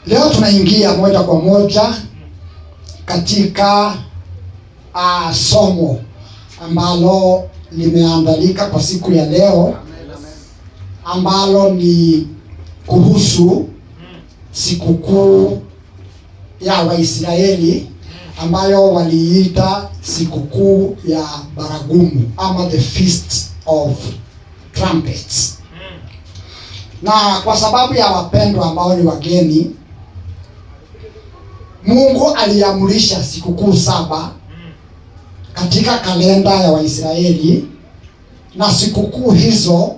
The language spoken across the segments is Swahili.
Leo tunaingia moja kwa moja katika somo ambalo limeandalika kwa siku ya leo, ambalo ni kuhusu sikukuu ya Waisraeli ambayo waliita sikukuu ya baragumu ama the Feast of Trumpets. Na kwa sababu ya wapendwa ambao ni wageni, Mungu aliamrisha sikukuu 7 katika kalenda ya Waisraeli, na sikukuu hizo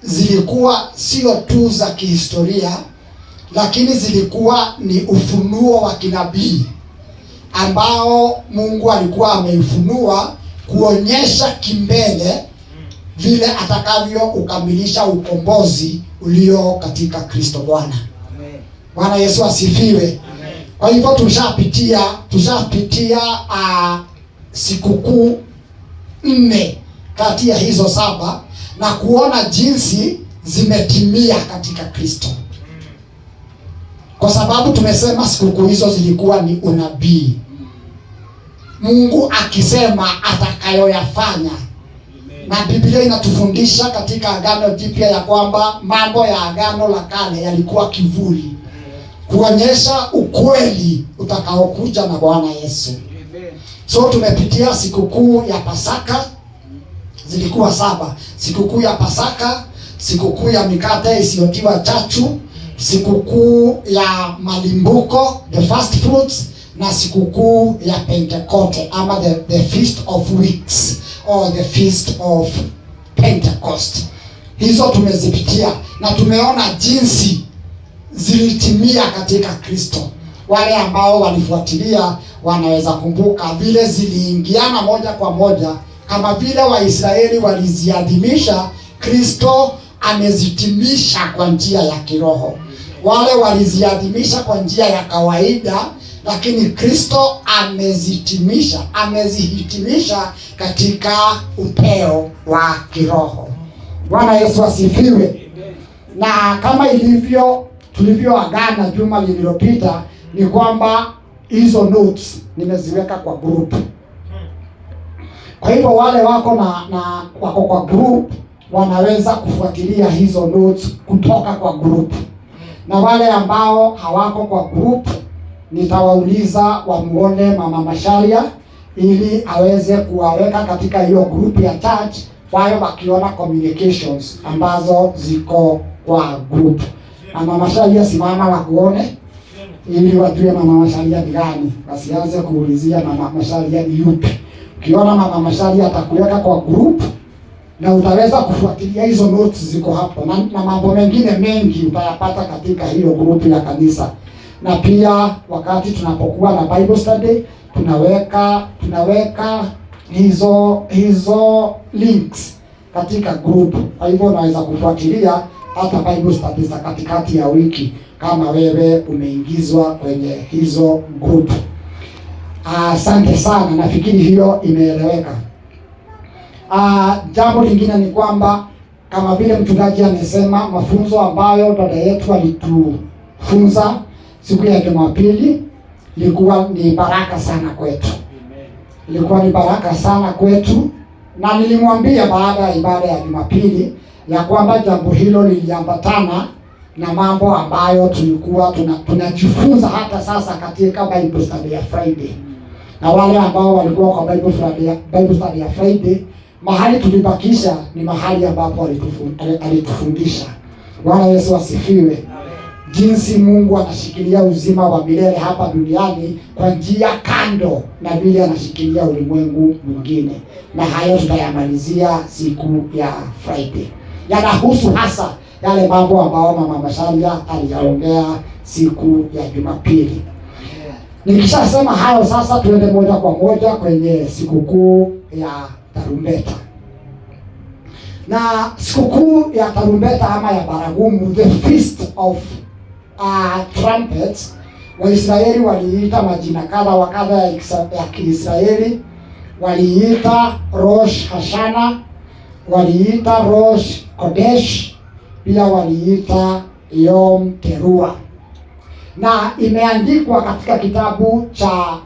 zilikuwa sio tu za kihistoria, lakini zilikuwa ni ufunuo wa kinabii ambao Mungu alikuwa ameifunua kuonyesha kimbele vile atakavyo ukamilisha ukombozi ulio katika Kristo Bwana. Amen. Bwana Yesu asifiwe. Amen. Kwa hivyo tushapitia sikukuu 4 kati ya hizo 7 na kuona jinsi zimetimia katika Kristo. Kwa sababu tumesema sikukuu hizo zilikuwa ni unabii. Mungu akisema atakayoyafanya. Na Biblia inatufundisha katika Agano Jipya ya kwamba mambo ya Agano la Kale yalikuwa kivuli, kuonyesha ukweli utakaokuja na Bwana Yesu. So tumepitia sikukuu ya Pasaka, zilikuwa 7. Sikukuu ya Pasaka, sikukuu ya mikate isiyotiwa chachu, sikukuu ya malimbuko, the first fruits, na sikukuu ya Pentecoste ama the Feast of Weeks or the Feast of Pentecost. Hizo tumezipitia na tumeona jinsi zilitimia katika Kristo. Wale ambao walifuatilia wanaweza kumbuka vile ziliingiana moja kwa moja, kama vile Waisraeli waliziadhimisha, Kristo amezitimisha kwa njia ya kiroho. Wale waliziadhimisha kwa njia ya kawaida, lakini Kristo amezihitimisha katika upeo wa kiroho. Bwana Yesu asifiwe. Na kama tulivyoagana juma lililopita, ni kwamba hizo notes nimeziweka kwa group. Kwa hivyo wale wako kwa group wanaweza kufuatilia hizo notes kutoka kwa group. Na wale ambao hawako kwa group, nitawauliza wamuone Mama Masharia ili aweze kuwaweka katika hiyo group ya church, wao wakiona communications ambazo ziko kwa group. Mama Masharia, simama wakuone ili wajue Mama Masharia ni gani, wasianze kuulizia Mama Masharia ni yupi. Ukiona Mama Masharia atakuweka kwa group na utaweza kufuatilia hizo notes ziko hapo, na mambo mengine mengi utayapata katika hiyo group ya kanisa. Na pia wakati tunapokuwa na Bible study tunaweka hizo links katika group. Kwa hivyo unaweza kufuatilia hata Bible study za katikati ya wiki kama wewe umeingizwa kwenye hizo group. Asante sana, nafikiri hiyo imeeleweka. Jambo lingine ni kwamba kama vile mchungaji amesema, mafunzo ambayo dada yetu alitufunza siku ya Jumapili ilikuwa ni baraka sana kwetu. Ilikuwa ni baraka sana kwetu, na nilimwambia baada ya ibada ya Jumapili ya kwamba jambo hilo liliambatana na mambo ambayo tulikuwa tunajifunza hata sasa katika Bible Study ya Friday. Na wale ambao walikuwa kwa Bible Study ya Friday, mahali tulibakisha ni mahali ambapo alitufundisha. Bwana Yesu asifiwe. Jinsi Mungu anashikilia uzima wa milele hapa duniani kwa njia kando na vile anashikilia ulimwengu mwingine. Na hayo tutayamalizia siku ya Friday. Yanahusu hasa yale mambo ambayo Mama Masharia aliyaongea siku ya Jumapili. Nikishasema hayo, sasa tuende moja kwa moja kwenye sikukuu ya tarumbeta. Na sikukuu ya tarumbeta ama ya baragumu, the Feast of Trumpets, Waisraeli waliita majina kadha wa kadha ya Kiisraeli. Waliita Rosh Hashana, waliita Rosh Kodesh, pia waliita Yom Teruah. na imeandikwa katika kitabu cha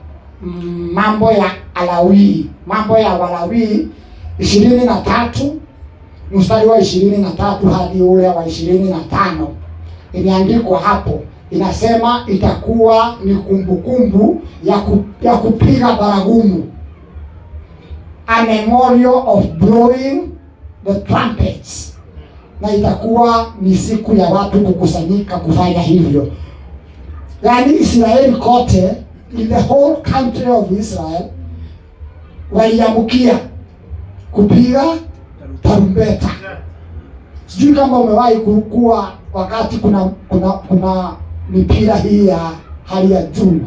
mambo ya Walawi, mambo ya Walawi 23 mstari wa 23 hadi ule wa 25. Imeandikwa hapo, inasema itakuwa ni kumbukumbu ya kupiga baragumu, a memorial of blowing the trumpets, na itakuwa ni siku ya watu kukusanyika kufanya hivyo. Yaani Israeli kote, in the whole country of Israel, waliamukia kupiga tarumbeta. Sijui kama umewahi kuwa wakati kuna mipira hii ya hali ya juu.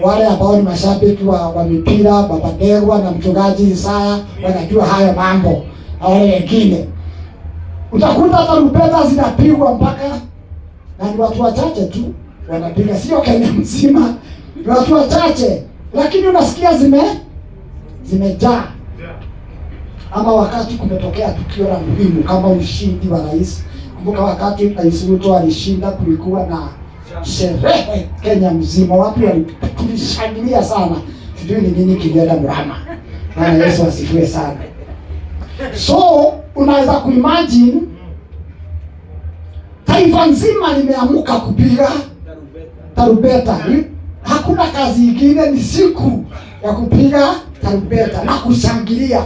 Wale ambao ni mashabiki wa mipira, Baba Derwa na mchungaji Isaya wanajua hayo mambo. Wale wengine utakuta tarumbeta zinapigwa mpaka, na ni watu wachache tu wanapiga, sio Kenya mzima, ni watu wachache, lakini unasikia zimejaa. Ama wakati kumetokea tukio la muhimu kama ushindi wa rais. Kumbuka wakati Rais Ruto alishinda, kulikuwa na sherehe Kenya mzima, watu walishangilia sana. Sijui ni nini kilienda mrama. Bwana Yesu asifiwe sana. So unaweza kuimagine taifa nzima limeamuka kupiga tarumbeta. Hakuna kazi ingine, ni siku ya kupiga tarumbeta na kushangilia.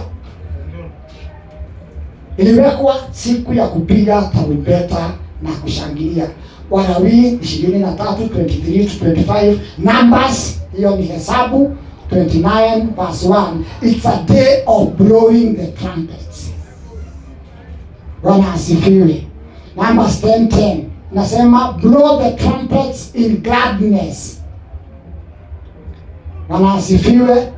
Iliwekwa siku ya kupiga tarumbeta na kushangilia. Walawi 23:23-25, Numbers, hiyo ni Hesabu 29:1. It's a day of blowing the trumpets. Bwana asifiwe. Numbers 10:10 nasema blow the trumpets in gladness. Bwana asifiwe.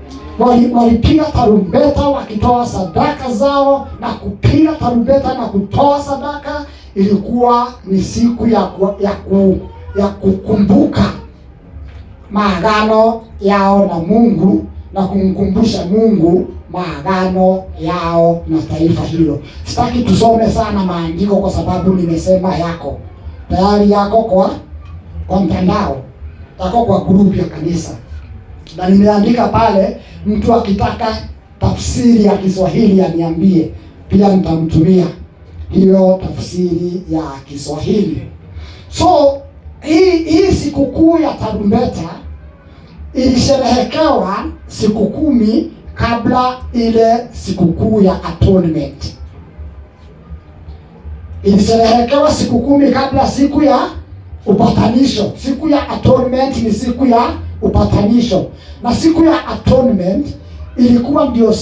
Walipiga tarumbeta wakitoa sadaka zao, na kupiga tarumbeta na kutoa sadaka ilikuwa ni siku ya kukumbuka maagano yao na Mungu, na kumkumbusha Mungu maagano yao na taifa hilo. Sitaki tusome sana maandiko kwa sababu nimesema yako tayari, yako kwa mtandao, yako kwa group ya kanisa, na nimeandika pale. Mtu akitaka tafsiri ya Kiswahili aniambie, pia nitamtumia hiyo tafsiri ya Kiswahili. So hii sikukuu ya tarumbeta ilisherehekewa siku 10 kabla ile sikukuu ya atonement. Ilisherehekewa siku 10 kabla siku ya upatanisho. Siku ya atonement ni siku ya upatanisho, na siku ya atonement ilikuwa ndio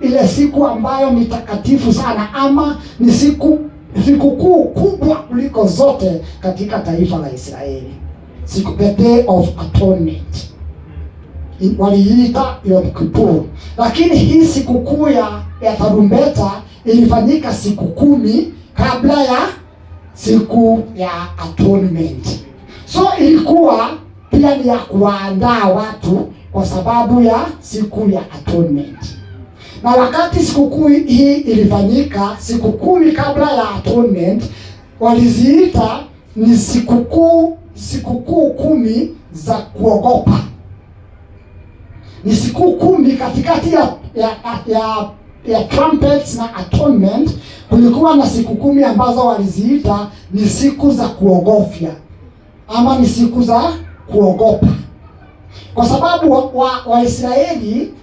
ile siku ambayo ni takatifu sana, ama ni sikukuu kubwa kuliko zote katika taifa la Israeli. Siku the day of atonement waliita Yom Kippur. Lakini hii sikukuu ya tarumbeta ilifanyika siku 10 kabla ya siku ya atonement. So ilikuwa pia ni ya kuandaa watu kwa sababu ya siku ya atonement. Na wakati sikukuu hii ilifanyika siku 10 kabla ya atonement, waliziita ni sikukuu 10 za kuogopa. Ni siku 10 katikati ya trumpets na atonement. Kulikuwa na siku 10 ambazo waliziita ni siku za kuogofya, ama ni siku za kuogopa, kwa sababu Waisraeli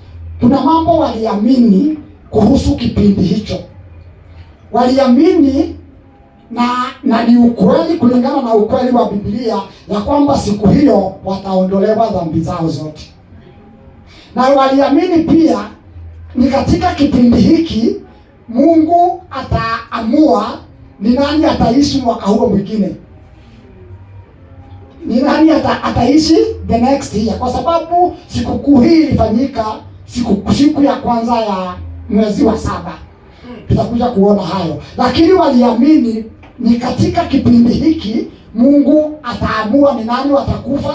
kuna mambo waliamini kuhusu kipindi hicho. Waliamini na ni ukweli, kulingana na ukweli wa Biblia, ya kwamba siku hiyo wataondolewa dhambi zao zote. Na waliamini pia ni katika kipindi hiki Mungu ataamua ni nani ataishi mwaka huo mwingine, ni nani ataishi the next year, kwa sababu sikukuu hii ilifanyika siku ya kwanza ya mwezi wa 7. Tutakuja kuona hayo, lakini waliamini ni katika kipindi hiki Mungu ataamua ni nani watakufa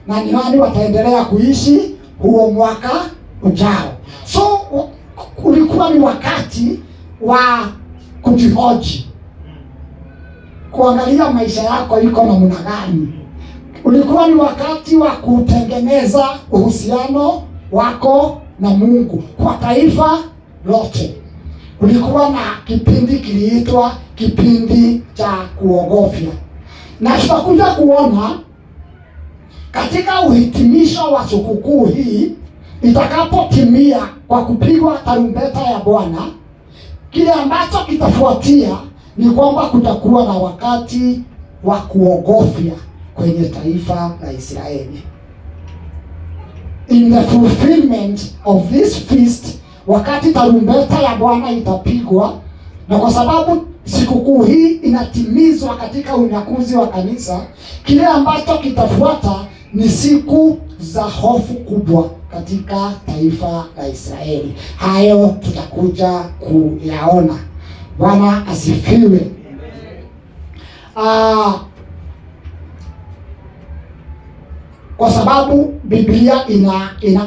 na ni nani wataendelea kuishi huo mwaka ujao. So ulikuwa ni wakati wa kujihoji, kuangalia maisha yako iko namna gani. Ulikuwa ni wakati wa kutengeneza uhusiano wako na Mungu kwa taifa lote. Kulikuwa na kipindi kiliitwa kipindi cha kuogofya, na tutakuja kuona katika uhitimisho wa sikukuu hii itakapotimia kwa kupigwa tarumbeta ya Bwana, kile ambacho kitafuatia ni kwamba kutakuwa na wakati wa kuogofya kwenye taifa la Israeli. In the fulfillment of this feast, wakati tarumbeta ya Bwana itapigwa, na kwa sababu sikukuu hii inatimizwa katika unyakuzi wa kanisa, kile ambacho kitafuata ni siku za hofu kubwa katika taifa la Israeli. Hayo tutakuja kuyaona. Bwana asifiwe. Kwa sababu Biblia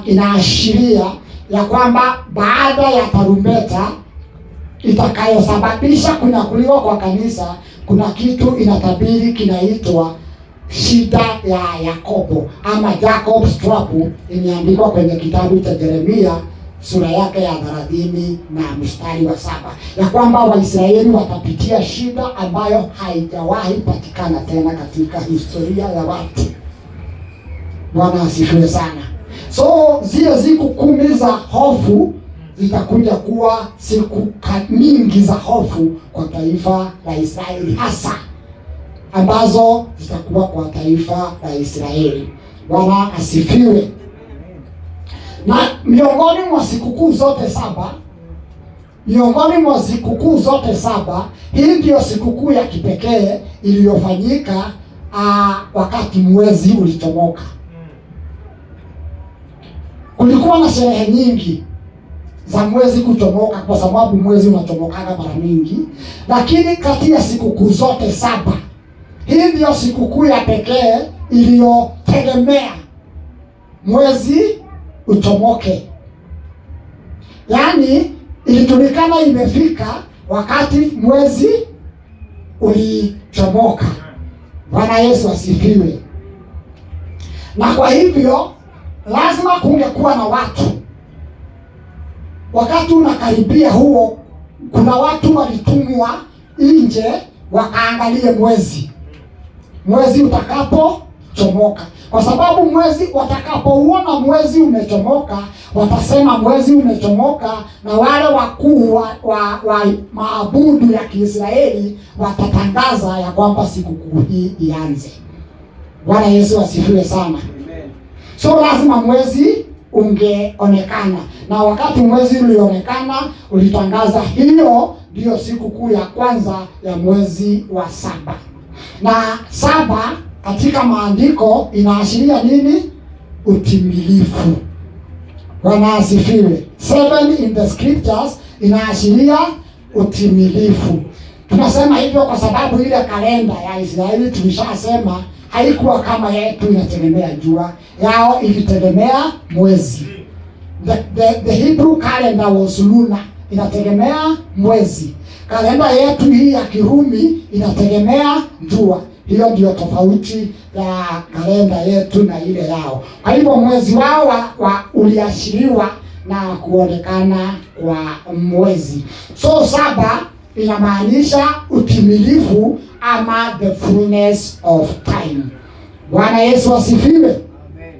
inaashiria ya kwamba baada ya tarumbeta itakayosababisha kunyakuliwa kwa kanisa, kuna kitu inatabiri kinaitwa shida ya Yakobo ama Jacob's trouble. Imeandikwa kwenye kitabu cha Yeremia sura yake ya 30 na mstari wa 7, ya kwamba Waisraeli watapitia shida ambayo haijawahi patikana tena katika historia ya watu. Bwana asifiwe sana. So zile siku 10 za hofu zitakuja kuwa siku nyingi za hofu kwa taifa la Israeli, hasa ambazo zitakuwa kwa taifa la Israeli. Bwana asifiwe. Na miongoni mwa sikukuu zote saba, hii ndio sikukuu ya kipekee iliyofanyika wakati mwezi ulichomoka. Kulikuwa na sherehe nyingi za mwezi kuchomoka kwa sababu mwezi unachomokaga mara mingi, lakini kati ya sikukuu zote 7, hii ndio sikukuu ya pekee iliyotegemea mwezi uchomoke. Yaani ilijulikana imefika wakati mwezi ulichomoka. Bwana Yesu asifiwe. Na kwa hivyo lazima kungekuwa na watu. Wakati unakaribia huo, kuna watu walitumwa nje wakaangalie mwezi utakapochomoka, kwa sababu watakapouona mwezi umechomoka, watasema mwezi umechomoka, na wale wakuu wa maabudu ya Kiisraeli watatangaza ya kwamba sikukuu hii ianze. Bwana Yesu asifiwe sana. Amen. So lazima mwezi ungeonekana, na wakati mwezi ulionekana ulitangaza hiyo ndio sikukuu ya kwanza ya mwezi wa 7. Na 7 katika maandiko inaashiria nini? Utimilifu. Bwana asifiwe. 7 in the scriptures inaashiria utimilifu. Tunasema hivyo kwa sababu ile kalenda ya Israeli tulishasema haikuwa kama yetu inategemea jua, yao ilitegemea mwezi. The Hebrew calendar was lunar, inategemea mwezi. Kalenda yetu hii ya Kirumi inategemea jua. Hiyo ndio tofauti ya kalenda yetu na ile yao. Kwa hivyo mwezi wao uliashiriwa na kuonekana kwa mwezi. So 7 inamaanisha utimilifu ama the fullness of time. Bwana Yesu asifiwe. Amen.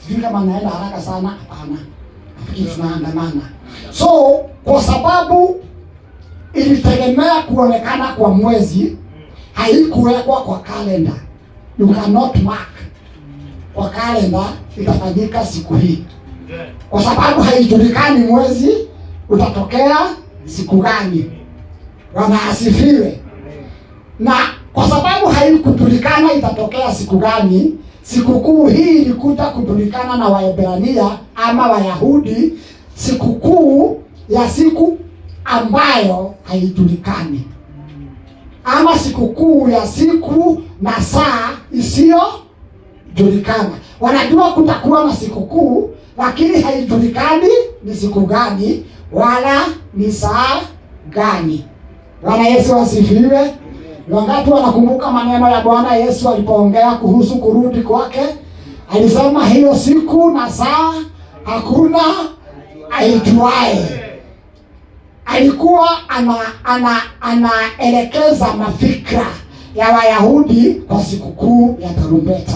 Sijui kama naenda haraka sana, hapana. Nafikiri tunaandamana. So kwa sababu ilitegemea kuonekana kwa mwezi, haikuwekwa kwa kalenda. You cannot mark kwa kalenda itafanyika siku hii, kwa sababu haijulikani mwezi utatokea siku gani. Bwana asifiwe. Na kwa sababu haikujulikana itatokea siku gani, sikukuu hii ilikuja kujulikana na Waebrania ama Wayahudi sikukuu ya siku ambayo haijulikani, ama sikukuu ya siku na saa isiyojulikana. Wanajua kutakuwa na sikukuu, lakini haijulikani ni siku gani wala ni saa gani. Bwana Yesu asifiwe. Wangapi wanakumbuka maneno ya Bwana Yesu alipoongea kuhusu kurudi kwake? Alisema hiyo siku na saa hakuna aijuae. Alikuwa anaelekeza mafikra ya Wayahudi kwa sikukuu ya tarumbeta.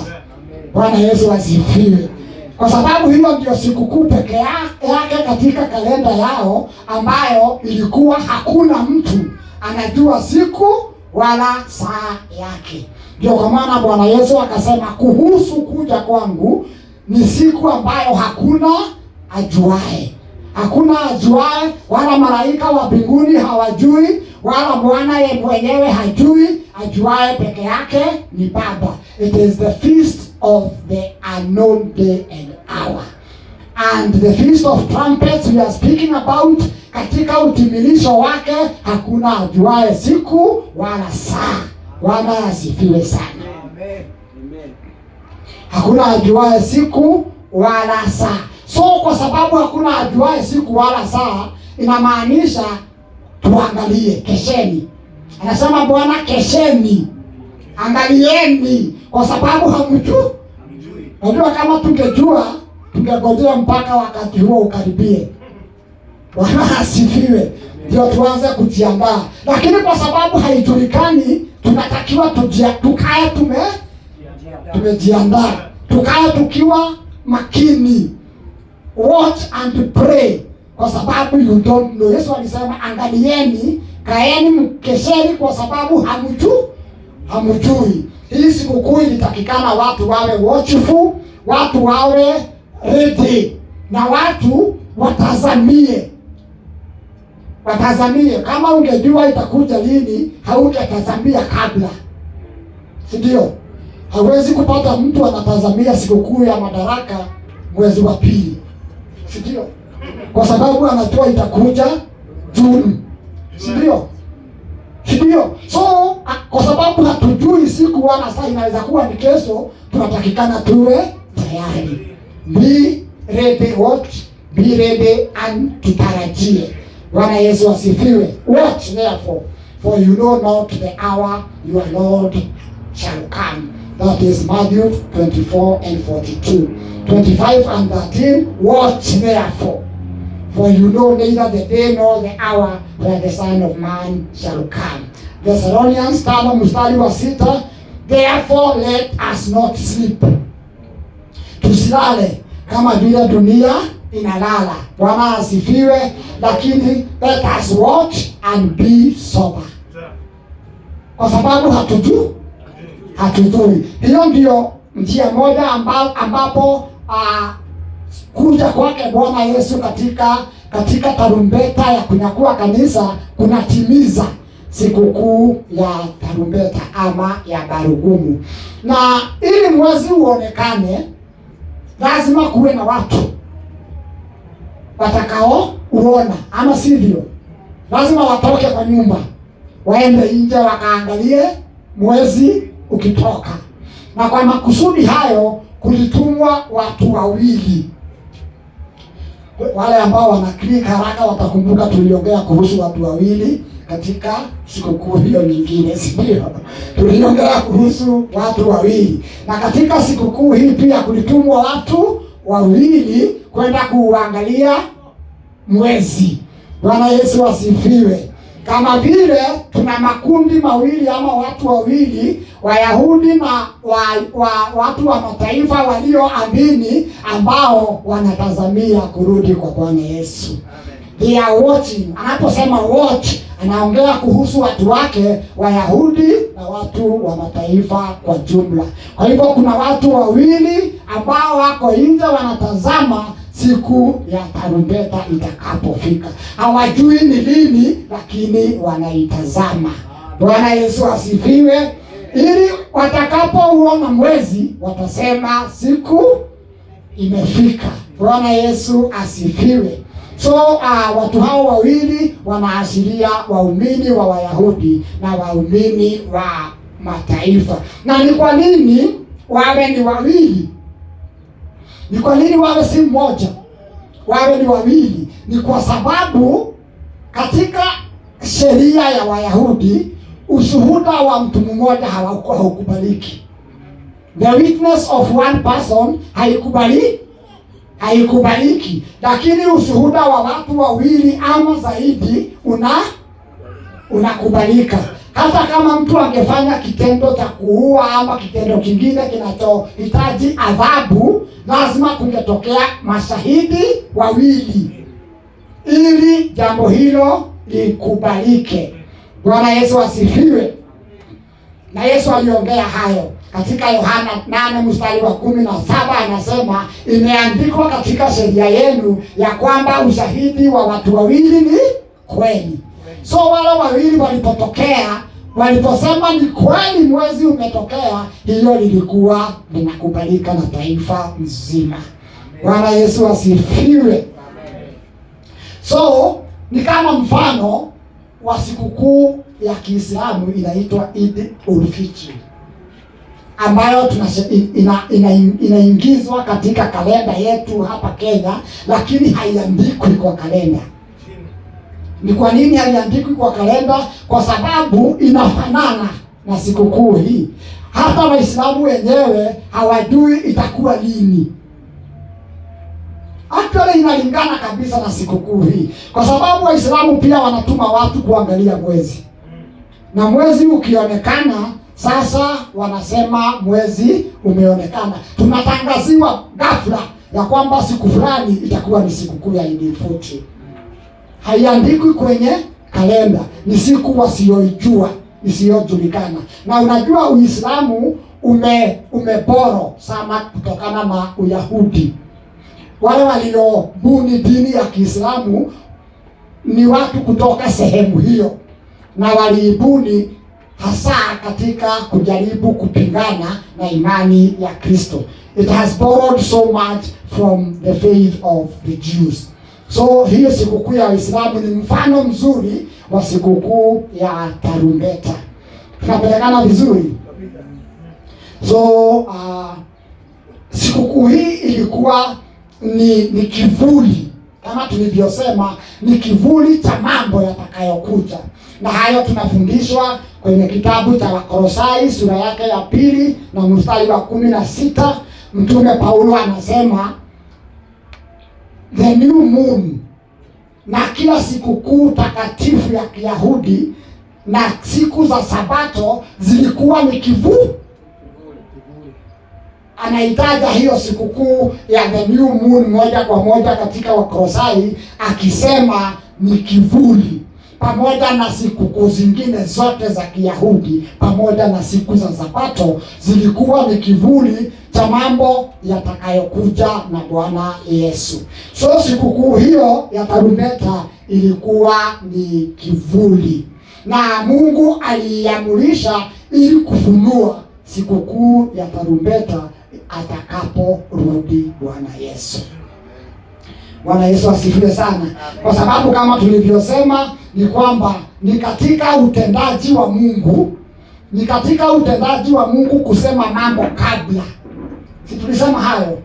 Bwana Yesu asifiwe. Kwa sababu hiyo ndio sikukuu peke yake katika kalenda yao ambayo ilikuwa hakuna mtu anajua siku wala saa yake. Ndio kwa maana Bwana Yesu akasema kuhusu kuja kwangu ni siku ambayo hakuna ajuae. Hakuna ajuae, wala malaika wa mbinguni hawajui, wala Bwana yeye mwenyewe hajui. Ajuae peke yake ni Baba. It is the feast of the unknown day and hour. And the feast of trumpets we are speaking about, katika utimilisho wake hakuna ajuae siku wala saa. Bwana asifiwe sana. Amen. Hakuna ajuae siku wala saa. So kwa sababu hakuna ajuae siku wala saa, inamaanisha tuangalie, kesheni. Anasema Bwana, kesheni, angalieni, kwa sababu hamjui. Najua kama tungejua tungegojea mpaka wakati huo ukaribie. Bwana asifiwe, ndio tuanze kujiandaa. Lakini kwa sababu haijulikani, tunatakiwa tukae tumejiandaa, tukae tukiwa makini. Watch and pray, kwa sababu you don't know. Yesu alisema angalieni, kaeni mkesheni, kwa sababu hamjui. Hii sikukuu ilitakikana watu wawe watchful, watu wawe ready, na watu watazamie. Kama ungejua itakuja lini, hautatazamia kabla. Si ndio? Hawezi kupata mtu anatazamia sikukuu ya Madaraka mwezi wa pili. Si ndio? Kwa sababu anatoa itakuja Juni. Si ndio? So kwa sababu hatujui siku wala saa, inaweza kuwa ni kesho, tunatakikana tuwe tayari. Be ready, watch, be ready and tutarajie. Bwana Yesu asifiwe. Watch therefore, for you know not the hour your Lord shall come. That is Matthew 24 and 42. 25 and 13, watch therefore, for you know neither the day nor the hour where the Son of Man shall come. Thessalonians 5:6, therefore let us not sleep. Tusilale kama vile dunia inalala. Bwana asifiwe. Lakini let us watch and be sober. Kwa sababu hatujui. Hiyo ndio njia moja ambapo kuja kwake Bwana Yesu katika tarumbeta ya kunyakua kanisa kunatimiza sikukuu ya tarumbeta ama ya barugumu. Na ili mwezi uonekane, lazima kuwe na watu watakao uona, ama sivyo? Lazima watoke kwa nyumba, waende nje wakaangalie mwezi ukitoka. Na kwa makusudi hayo kulitumwa watu wawili. Wale ambao wanaklik haraka watakumbuka tuliongea kuhusu watu wawili katika sikukuu hiyo nyingine, sivyo? Tuliongea kuhusu watu wawili. Na katika sikukuu hii pia kulitumwa watu wawili kwenda kuangalia mwezi. Bwana Yesu asifiwe. Kama vile tuna makundi mawili ama watu wawili, Wayahudi na watu wa mataifa walioamini, ambao wanatazamia kurudi kwa Bwana Yesu. They are watching. Anaposema watch, anaongea kuhusu watu wake Wayahudi na watu wa mataifa kwa jumla. Kwa hivyo kuna watu wawili ambao wako nje wanatazama siku ya tarumbeta itakapofika. Hawajui ni lini, lakini wanaitazama. Bwana Yesu asifiwe. Ili watakapouona mwezi watasema siku imefika. Bwana Yesu asifiwe. So watu hao wawili wanaashiria waumini wa Wayahudi na waumini wa mataifa. Na ni kwa nini wawe ni wawili? Ni kwa nini wawe si mmoja? Wawe ni wawili. Ni kwa sababu katika sheria ya Wayahudi ushuhuda wa mtu mmoja haukubaliki. The witness of one person haikubaliki, lakini ushuhuda wa watu wawili ama zaidi unakubalika. Hata kama mtu angefanya kitendo cha kuua ama kitendo kingine kinachohitaji adhabu, lazima kungetokea mashahidi wawili ili jambo hilo likubalike. Bwana Yesu asifiwe. Na Yesu aliongea hayo katika Yohana 8 mstari wa 17, anasema imeandikwa katika sheria yenu ya kwamba ushahidi wa watu wawili ni kweli. So wale wawili waliposema ni kweli mwezi umetokea, hiyo lilikuwa linakubalika na taifa nzima. Bwana Yesu asifiwe. So ni kama mfano wa sikukuu ya Kiislamu inaitwa Eid ul-Fitr, ambayo inaingizwa katika kalenda yetu hapa Kenya, lakini haiandikwi kwa kalenda. Ni kwa nini haiandikwi kwa kalenda? Kwa sababu inafanana na sikukuu hii. Hata Waislamu wenyewe hawajui itakuwa lini. Actually inalingana kabisa na sikukuu hii, kwa sababu Waislamu pia wanatuma watu kuangalia mwezi, na mwezi ukionekana sasa wanasema mwezi umeonekana. Tunatangaziwa ghafla ya kwamba siku fulani itakuwa ni sikukuu ya Eid al-Fitr. Haiandikwi kwenye kalenda, ni siku wasioijua, isiyojulikana. Na unajua Uislamu umeboro sana kutokana na Uyahudi. Wale waliobuni dini ya Kiislamu ni watu kutoka sehemu hiyo, na waliibuni hasa katika kujaribu kupingana na imani ya Kristo. It has borrowed so much from the faith of the Jews. So hiyo sikukuu ya Uislamu ni mfano mzuri wa sikukuu ya tarumbeta. Tunapelekana vizuri? So sikukuu hii ilikuwa ni kivuli, kama tulivyosema, ni kivuli cha mambo yatakayokuja. Na hayo tunafundishwa kwenye kitabu cha Wakolosai sura yake ya 2 na mstari wa 16. Mtume Paulo anasema the new moon na kila sikukuu takatifu ya Kiyahudi na siku za Sabato zilikuwa ni kivuli. Anaitaja hiyo sikukuu ya the new moon moja kwa moja katika Wakolosai, akisema ni kivuli, pamoja na sikukuu zingine zote za Kiyahudi pamoja na siku za Sabato zilikuwa ni kivuli cha mambo yatakayokuja na Bwana Yesu. So sikukuu hiyo ya tarumbeta ilikuwa ni kivuli, na Mungu aliamurisha ili kufunua sikukuu ya tarumbeta atakaporudi Bwana Yesu. Bwana Yesu asifiwe sana. Kwa sababu kama tulivyosema ni kwamba ni katika utendaji wa Mungu, kusema mambo kabla. Si tulisema hayo?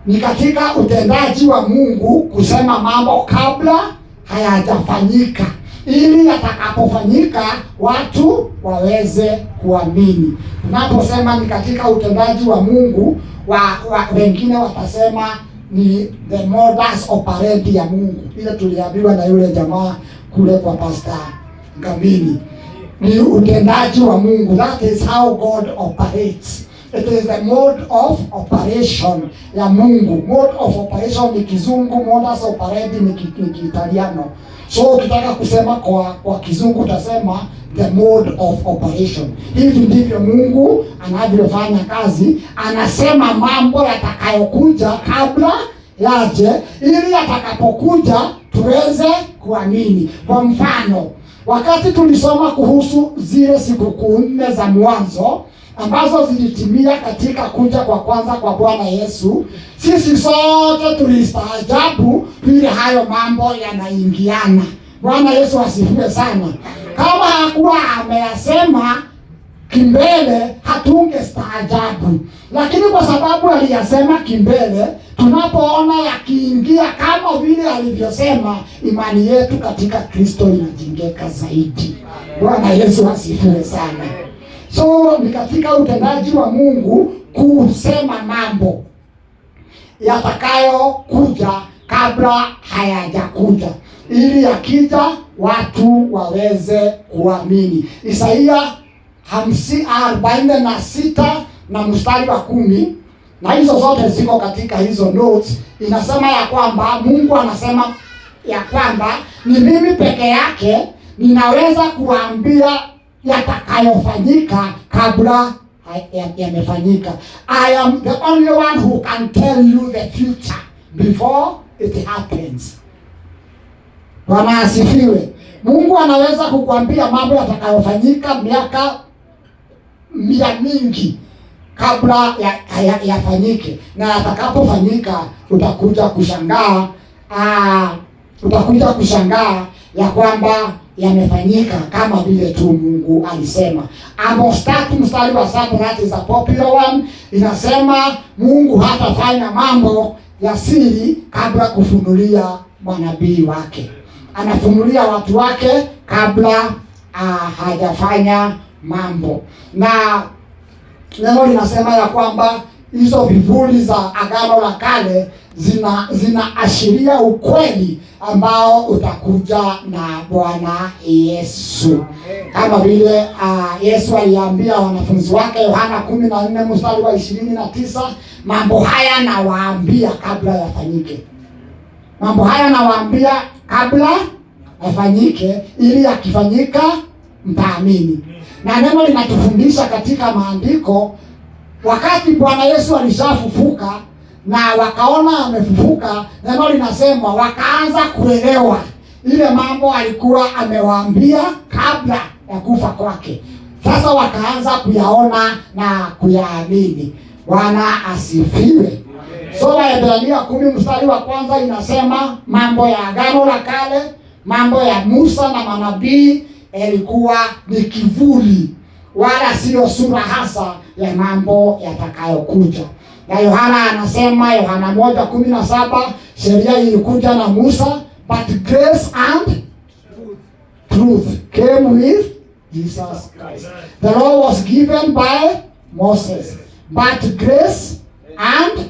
Ni katika utendaji wa Mungu kusema mambo kabla hayajafanyika, ili yatakapofanyika watu waweze kuamini. Tunaposema ni katika utendaji wa Mungu, wengine watasema ni the modus operandi ya Mungu. Ile tuliambiwa na yule jamaa kule kwa Pastor Ngamini. Ni utendaji wa Mungu. That is how God operates. It is the mode of operation ya Mungu. Mode of operation ni Kizungu, modus operandi ni Kiitaliano. So ukitaka kusema kwa Kizungu utasema the mode of operation. Hivi ndivyo Mungu anavyofanya kazi. Anasema mambo yatakayokuja kabla yaje, ili yatakapokuja tuweze kuamini. Kwa mfano, wakati tulisoma kuhusu zile sikukuu 4 za mwanzo ambazo zilitimia katika kuja kwa kwanza kwa Bwana Yesu, sisi sote tulistaajabu vile hayo mambo yanaingiana. Bwana Yesu asifiwe sana. Kama hakuwa ameyasema kimbele hatungestaajabu, lakini kwa sababu aliyasema kimbele tunapoona yakiingia kama vile alivyosema, imani yetu katika Kristo inajengeka zaidi. Bwana Yesu asifiwe sana. So ni katika utendaji wa Mungu kusema mambo yatakayo kuja kabla hayajakuja, ili yakija watu waweze kuamini. Isaia 46 na mstari wa 10, na hizo zote ziko katika hizo notes. Inasema ya kwamba Mungu anasema ya kwamba ni mimi peke yake ninaweza kuambia yatakayofanyika kabla yamefanyika. I am the only one who can tell you the future before it happens. Bwana asifiwe. Mungu anaweza kukuambia mambo yatakayofanyika miaka mingi kabla yafanyike, na yatakapofanyika utakuja kushangaa ya kwamba yamefanyika kama vile tu Mungu alisema. Amos 3 mstari wa 7, that is a popular one, inasema Mungu hatafanya mambo ya siri kabla kufunulia manabii wake. Anafunulia watu wake kabla hajafanya mambo. Na neno linasema ya kwamba hizo vivuli za Agano la Kale zinaashiria ukweli ambao utakuja na Bwana Yesu. Kama vile Yesu aliambia wanafunzi wake, Yohana 14 mstari wa 29, mambo haya nawaambia kabla yafanyike. Mambo haya nawaambia kabla yafanyike, ili yakifanyika mtaamini. Na neno linatufundisha katika maandiko, wakati Bwana Yesu alishafufuka na wakaona amefufuka, neno linasema wakaanza kuelewa ile mambo alikuwa amewaambia kabla ya kufa kwake. Sasa wakaanza kuyaona na kuyaamini. Bwana asifiwe. So Waebrania 10 mstari wa 1 inasema mambo ya Agano la Kale, mambo ya Musa na manabii yalikuwa ni kivuli, wala sio sura hasa ya mambo yatakayokuja. Na Yohana anasema, Yohana 1:17, sheria ilikuja na Musa, but grace and truth came with Jesus Christ. The law was given by Moses, but grace and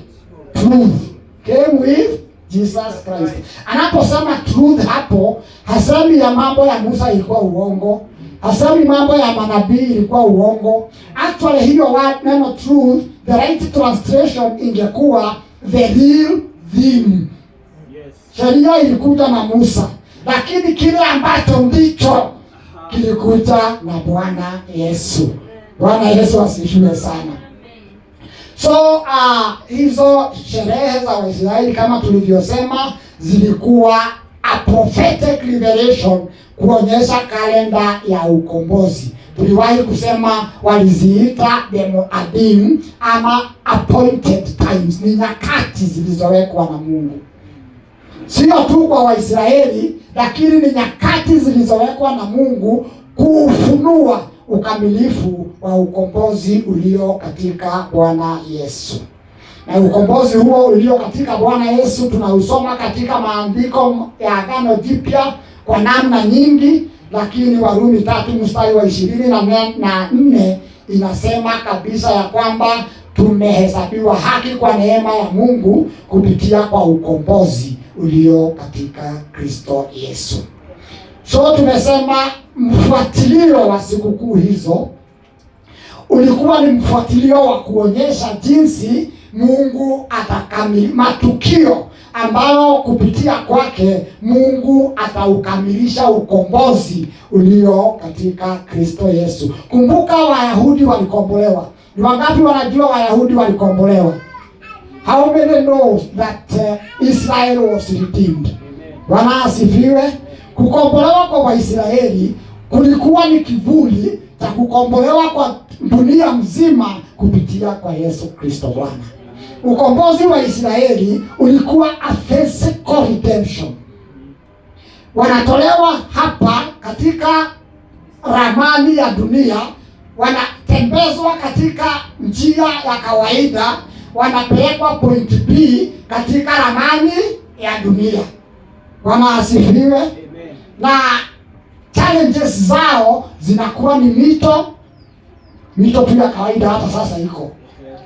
truth came with Jesus Christ. Anaposema truth hapo, hasemi ya mambo ya Musa ilikuwa uongo, hasemi mambo ya manabii ilikuwa uongo. Actually hiyo neno truth, the right translation ingekuwa the real thing. Sheria ilikuja na Musa, lakini kile ambacho ndicho kilikuja na Bwana Yesu. Bwana Yesu asifiwe sana. So hizo sherehe za Waisraeli kama tulivyosema zilikuwa a prophetic revelation, kuonyesha kalenda ya ukombozi. Tuliwahi kusema waliziita Demoadim ama appointed times, ni nyakati zilizowekwa na Mungu. Sio tu kwa Waisraeli, lakini ni nyakati zilizowekwa na Mungu kufunua ukamilifu wa ukombozi ulio katika Bwana Yesu. Na ukombozi huo ulio katika Bwana Yesu tunausoma katika maandiko ya Agano Jipya kwa namna nyingi, lakini Warumi 3 mstari wa 24 inasema kabisa ya kwamba tumehesabiwa haki kwa neema ya Mungu kupitia kwa ukombozi ulio katika Kristo Yesu. So tumesema mfuatilio wa sikukuu hizo ulikuwa ni mfuatilio wa kuonyesha jinsi Mungu atakamilisha matukio ambayo kupitia kwake Mungu ataukamilisha ukombozi ulio katika Kristo Yesu. Kumbuka Wayahudi walikombolewa. Ni wangapi wanajua Wayahudi walikombolewa? How many knows that Israel was redeemed? Bwana asifiwe. Kukombolewa kwa Waisraeli kulikuwa ni kivuli cha kukombolewa kwa dunia mzima kupitia kwa Yesu Kristo Bwana. Ukombozi wa Israeli ulikuwa a physical redemption. Wanatolewa hapa katika ramani ya dunia, wanatembezwa katika njia ya kawaida, wanapelekwa point B katika ramani ya dunia. Bwana asifiwe. Amen. Na challenges zao zinakuwa ni mito tu ya kawaida. Hata sasa iko,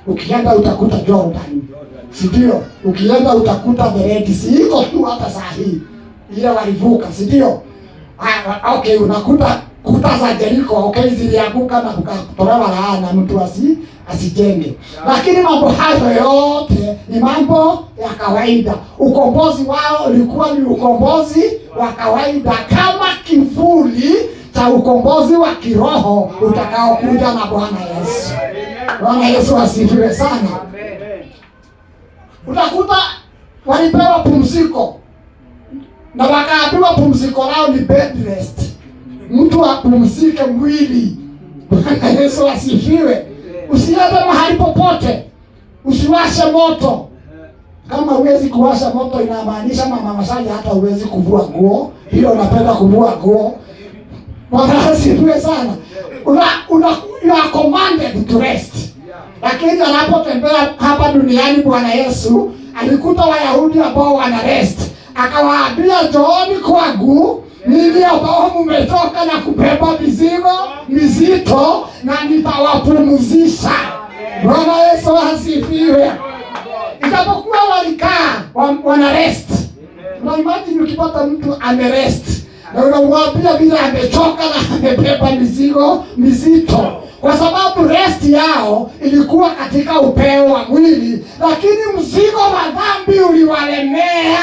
ukienda utakuta Jordan, si ndio? Ukienda utakuta the Red Sea, iko tu hata saa hii ile walivuka, si ndio? Okay, unakuta kuta za Jericho, okay, zilianguka na kutolewa laana mtu asijenge. Lakini mambo hayo yote ni mambo ya kawaida. Ukombozi wao ulikuwa ni ukombozi wa kawaida, kama kivuli cha ukombozi wa kiroho utakaokuja na Bwana Yesu. Bwana Yesu asifiwe sana. Utakuta walipewa pumziko na wakaambiwa pumziko lao ni bed rest. Mtu apumzike mwili. Bwana Yesu asifiwe. Usiende mahali popote, usiwashe moto. Kama huwezi kuwasha moto, inamaanisha mama masaji hata huwezi kuvua nguo. Hiyo unapenda kuvua nguo. Bwana asifiwe sana. You are commanded to rest. Lakini anapotembea hapa duniani Bwana Yesu alikuta Wayahudi ambao wana rest. Akawaambia, njooni kwangu ninyi ambao mmetoka na kubeba mizigo mizito, na nitawapumzisha. Bwana Yesu asifiwe. Itapokuwa walikaa wana rest. Na imagine ukipata mtu ame rest na unamwambia vile amechoka na amebeba mizigo mizito, kwa sababu rest yao ilikuwa katika upeo wa mwili, lakini mzigo wa dhambi uliwalemea.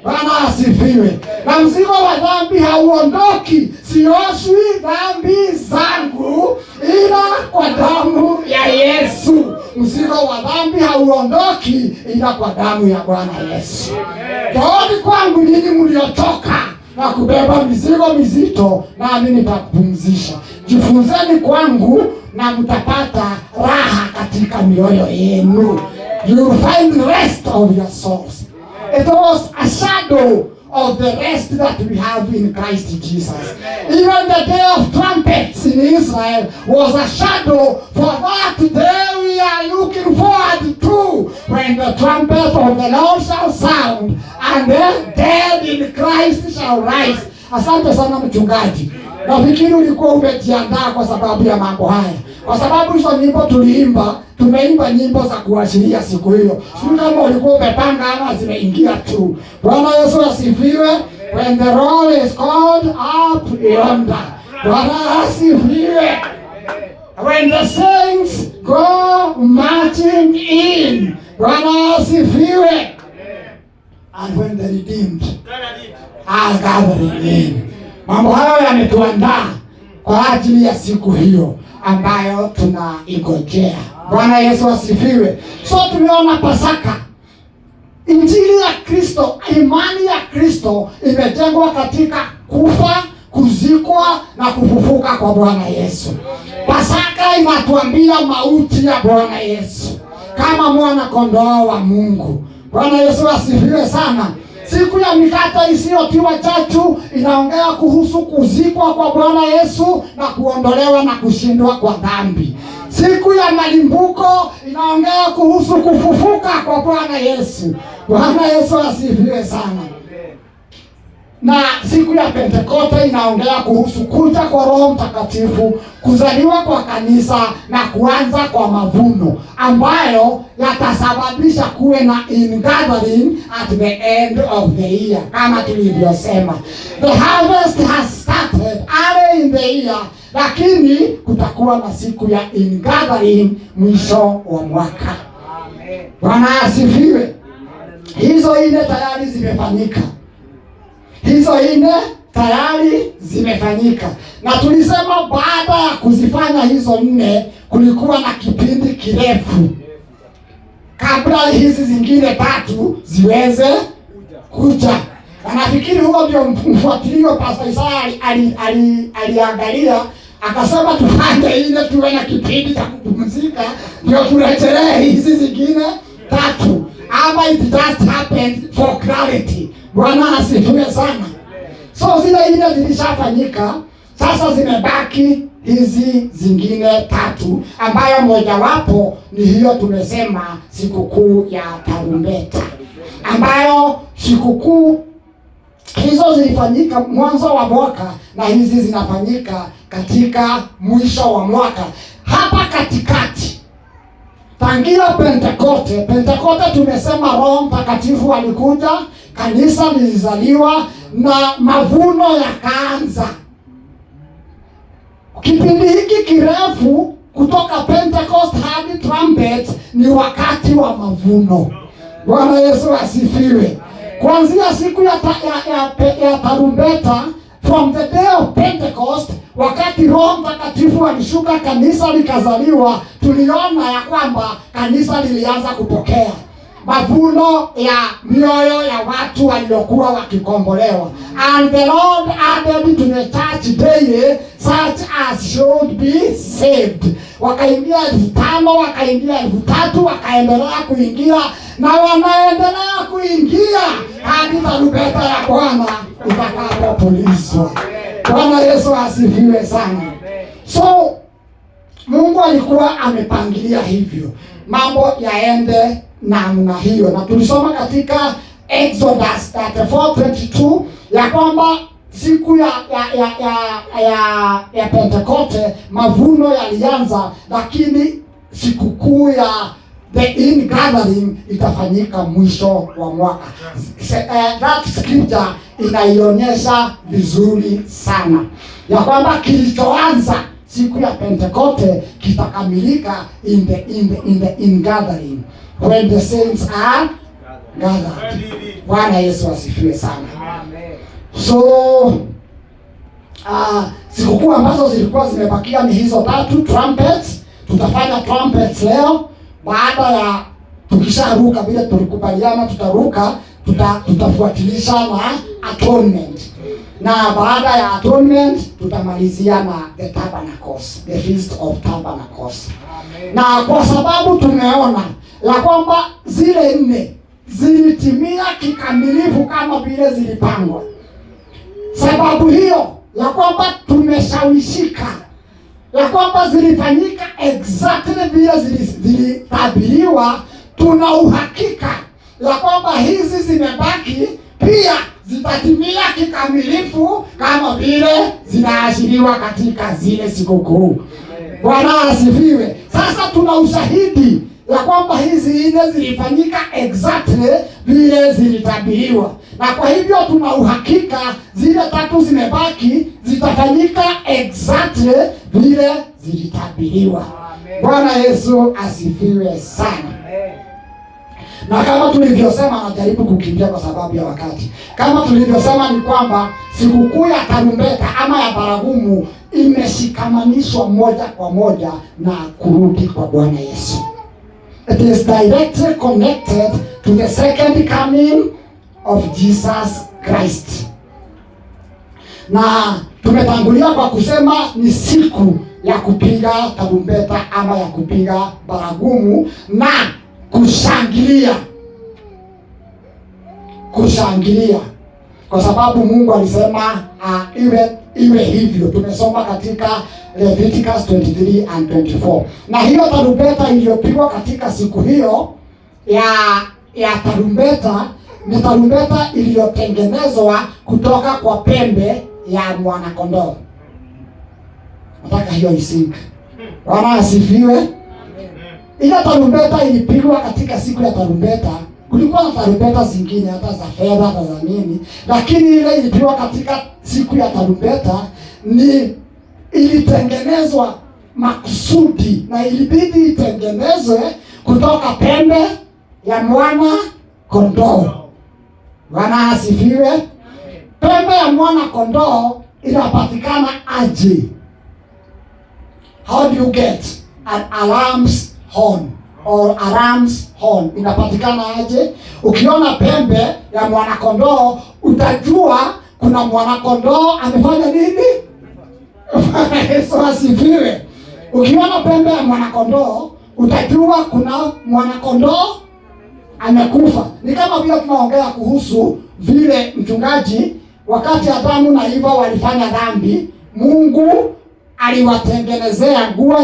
Bwana asifiwe. Na mzigo wa dhambi hauondoki. Sioshwi dhambi zangu ila kwa damu ya Yesu. Mzigo wa dhambi hauondoki ila kwa damu ya Bwana Yesu. Njooni kwangu ninyi mliochoka na kubeba mizigo mizito, nami nitakupumzisha. Jifunzeni kwangu na mtapata raha katika mioyo yenu. You will find rest of your souls. It was a shadow of the rest that we have in Christ Jesus. Even the day of trumpets in Israel was a shadow for that day we are looking forward to, when the trumpet of the Lord shall sound and the dead in Christ shall rise. Asante sana mchungaji. Nafikiri ulikuwa umejiandaa kwa sababu ya mambo haya. Kwa sababu hizo nyimbo tuliimba, tumeimba nyimbo za kuashiria siku hiyo. Sio kama ulikuwa umepanga ama zimeingia tu. Bwana Yesu asifiwe. When the roll is called up yonder. Bwana asifiwe. When the saints go marching in. Bwana asifiwe. And when the redeemed are gathering in. Mambo hayo yametuandaa kwa ajili ya siku hiyo ambayo tunaigojea. Bwana Yesu asifiwe. So tumeona Pasaka. Injili ya Kristo, imani ya Kristo imejengwa katika kufa, kuzikwa na kufufuka kwa Bwana Yesu. Pasaka inatuambia mauti ya Bwana Yesu kama mwana kondoo wa Mungu. Bwana Yesu asifiwe sana. Siku ya mikate isiyotiwa chachu inaongea kuhusu kuzikwa kwa Bwana Yesu na kuondolewa na kushindwa kwa dhambi. Siku ya malimbuko inaongea kuhusu kufufuka kwa Bwana Yesu. Bwana Yesu asifiwe sana. Na siku ya Pentekoste inaongea kuhusu kuja kwa Roho Mtakatifu, kuzaliwa kwa kanisa na kuanza kwa mavuno ambayo yatasababisha kuwe na ingathering at the end of the year, kama tulivyosema. The harvest has started early in the year, lakini kutakuwa na siku ya ingathering mwisho wa mwaka. Bwana asifiwe. Hizo ine tayari zimefanyika. Na tulisema baada ya kuzifanya hizo 4 kulikuwa na kipindi kirefu kabla hizi zingine 3 ziweze kuja. Na nafikiri huo ndio mfuatilio Pastor Isaya aliangalia, akasema tufanye ile tuwe na kipindi cha kupumzika ndio turejelee hizi zingine 3. Ama it just happened for clarity. Bwana asifiwe sana. So zile ile zilishafanyika, sasa zimebaki hizi zingine tatu, ambayo mojawapo ni hiyo tumesema sikukuu ya tarumbeta, ambayo sikukuu hizo zilifanyika mwanzo wa mwaka na hizi zinafanyika katika mwisho wa mwaka. Hapa katikati tangia Pentekoste tumesema Roho Mtakatifu alikuja, kanisa lilizaliwa na mavuno yakaanza. Kipindi hiki kirefu kutoka Pentecost hadi trumpet ni wakati wa mavuno. Bwana Yesu asifiwe. Kuanzia siku ya tarumbeta, from the day of Pentecost, wakati Roho Mtakatifu alishuka, kanisa likazaliwa, tuliona ya kwamba kanisa lilianza kupokea mavuno ya mioyo ya watu waliokuwa wakikombolewa. And the Lord added to the church daily such as should be saved. Wakaingia 5,000, wakaingia 3,000, wakaendelea kuingia na wanaendelea kuingia hadi tarumbeta ya Bwana itakapopulizwa. Bwana Yesu asifiwe sana. So Mungu alikuwa amepangilia hivyo mambo yaende namna hiyo, na tulisoma katika Exodus 34:22 ya kwamba siku ya Pentekoste mavuno yalianza, lakini sikukuu ya the ingathering itafanyika mwisho wa mwaka. That scripture inaionyesha vizuri sana ya kwamba kilichoanza siku ya Pentekoste kitakamilika in the ingathering, when the saints are gathered. Bwana Yesu asifiwe sana. So sikukuu ambazo zilikuwa zimebakia ni hizo tatu. Trumpets, tutafanya trumpets leo. Baada ya tukisharuka vile tulikubaliana tutaruka, tutafuatilisha na atonement. Na baada ya atonement tutamalizia na the tabernacles, the feast of tabernacles. Amen. Na kwa sababu tumeona ya kwamba zile 4 zilitimia kikamilifu kama vile zilipangwa, sababu hiyo ya kwamba tumeshawishika ya kwamba zilifanyika exactly vile zilitabiriwa, tuna uhakika ya kwamba hizi zimebaki pia zitatimia kikamilifu kama vile zinaashiriwa katika zile sikukuu. Bwana asifiwe. Sasa tuna ushahidi ya kwamba hizi 4 zilifanyika exactly vile zilitabiriwa, na kwa hivyo tuna uhakika zile 3 zimebaki zitafanyika exactly vile zilitabiriwa. Bwana Yesu asifiwe sana. Na kama tulivyosema, najaribu kukimbia kwa sababu ya wakati. Kama tulivyosema ni kwamba sikukuu ya tarumbeta ama ya baragumu imeshikamanishwa moja kwa moja na kurudi kwa Bwana Yesu. It is directly connected to the second coming of Jesus Christ. Na tumetangulia kwa kusema ni siku ya kupiga tarumbeta ama ya kupiga baragumu na kushangilia kwa sababu Mungu alisema iwe hivyo. Tumesoma katika Leviticus 23 and 24. Na hiyo tarumbeta iliyopigwa katika siku hiyo ya tarumbeta ni tarumbeta iliyotengenezwa kutoka kwa pembe ya mwana-kondoo. Nataka hiyo isink. Bwana asifiwe. Ile tarumbeta ilipigwa katika siku ya tarumbeta. Kulikuwa na tarumbeta zingine hata za fedha hata za nini, lakini ile ilipigwa katika siku ya tarumbeta ni ilitengenezwa makusudi, na ilibidi itengenezwe kutoka pembe ya mwana-kondoo. Bwana asifiwe. Pembe ya mwana-kondoo inapatikana aje? How do you get a lamb's horn or a ram's horn? Inapatikana aje? Ukiona pembe ya mwana-kondoo utajua kuna mwana-kondoo amefanya nini? Yesu asifiwe. Ukiona pembe ya mwana-kondoo utajua kuna mwana-kondoo amekufa. Ni kama vile tunaongea kuhusu vile mchungaji, wakati Adamu na Eva walifanya dhambi, Mungu aliwatengenezea nguo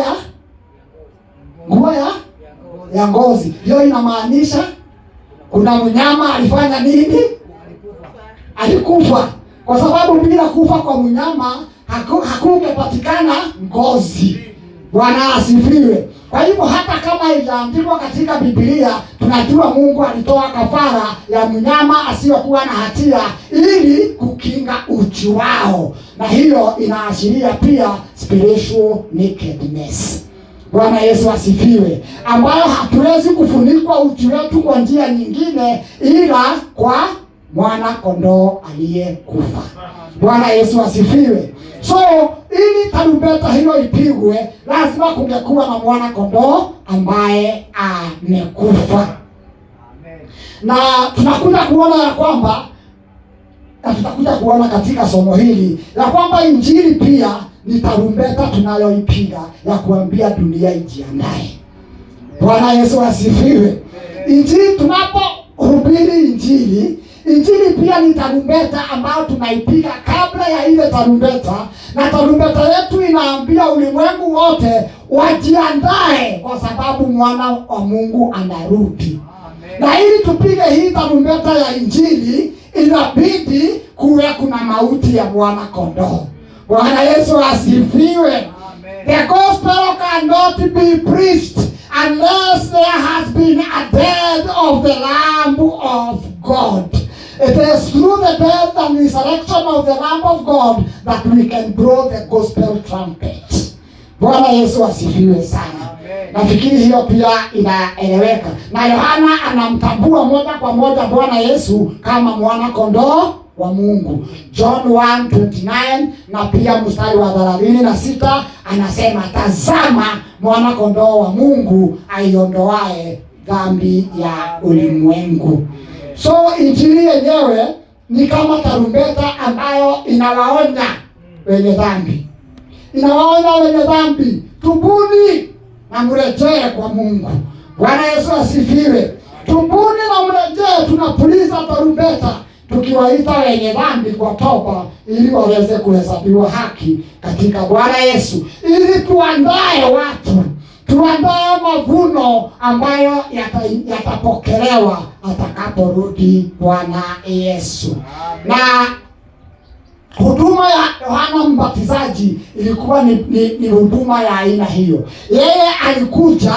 ya ngozi. Hiyo inamaanisha kuna mnyama alifanya nini? Alikufa. Kwa sababu bila kufa kwa mnyama hakungepatikana ngozi. Bwana asifiwe. Kwa hivyo hata kama iliandikwa katika Biblia, tunajua Mungu alitoa kafara ya mnyama asiyokuwa na hatia ili kukinga uchi wao, na hiyo inaashiria pia spiritual nakedness. Bwana Yesu asifiwe, ambayo hatuwezi kufunikwa uchi wetu kwa njia nyingine ila kwa mwana kondoo aliyekufa. Bwana Yesu asifiwe. So ili tarumbeta hiyo ipigwe, lazima kungekuwa na mwana kondoo ambaye amekufa. Na tunakuja kuona ya kwamba, na tutakuja kuona katika somo hili ya kwamba injili pia ni tarumbeta tunayoipiga ya kuambia dunia ijiandae. Bwana Yesu asifiwe. Injili, tunapohubiri injili pia ni tarumbeta ambayo tunaipiga kabla ya ile tarumbeta, na tarumbeta yetu inaambia ulimwengu wote wajiandae kwa sababu mwana wa Mungu anarudi. Na ili tupige hii tarumbeta ya injili, inabidi kuwe kuna mauti ya mwana kondoo. Bwana Yesu asifiwe. The gospel cannot be preached unless there has been a death of the Lamb of God. It is through the death and resurrection of the Lamb of God that we can blow the gospel trumpet. Bwana Yesu asifiwe sana. Nafikiri hiyo pia inaeleweka. Na Yohana anamtambua moja kwa moja Bwana Yesu kama mwana kondoo wa Mungu. John 1:29 na pia mstari wa 36 anasema, tazama mwana kondoo wa Mungu aiondoae dhambi ya ulimwengu. So injili yenyewe ni kama tarumbeta ambayo inawaonya wenye dhambi. Inawaonya wenye dhambi, tubuni na mrejee kwa Mungu. Bwana Yesu asifiwe. Tubuni na mrejee, tunapuliza tarumbeta tukiwaita wenye dhambi kwa toba ili waweze kuhesabiwa haki katika Bwana Yesu, ili tuandae watu, tuandae mavuno ambayo yatapokelewa atakaporudi Bwana Yesu. Na huduma ya Yohana Mbatizaji ilikuwa ni huduma ya aina hiyo. Yeye alikuja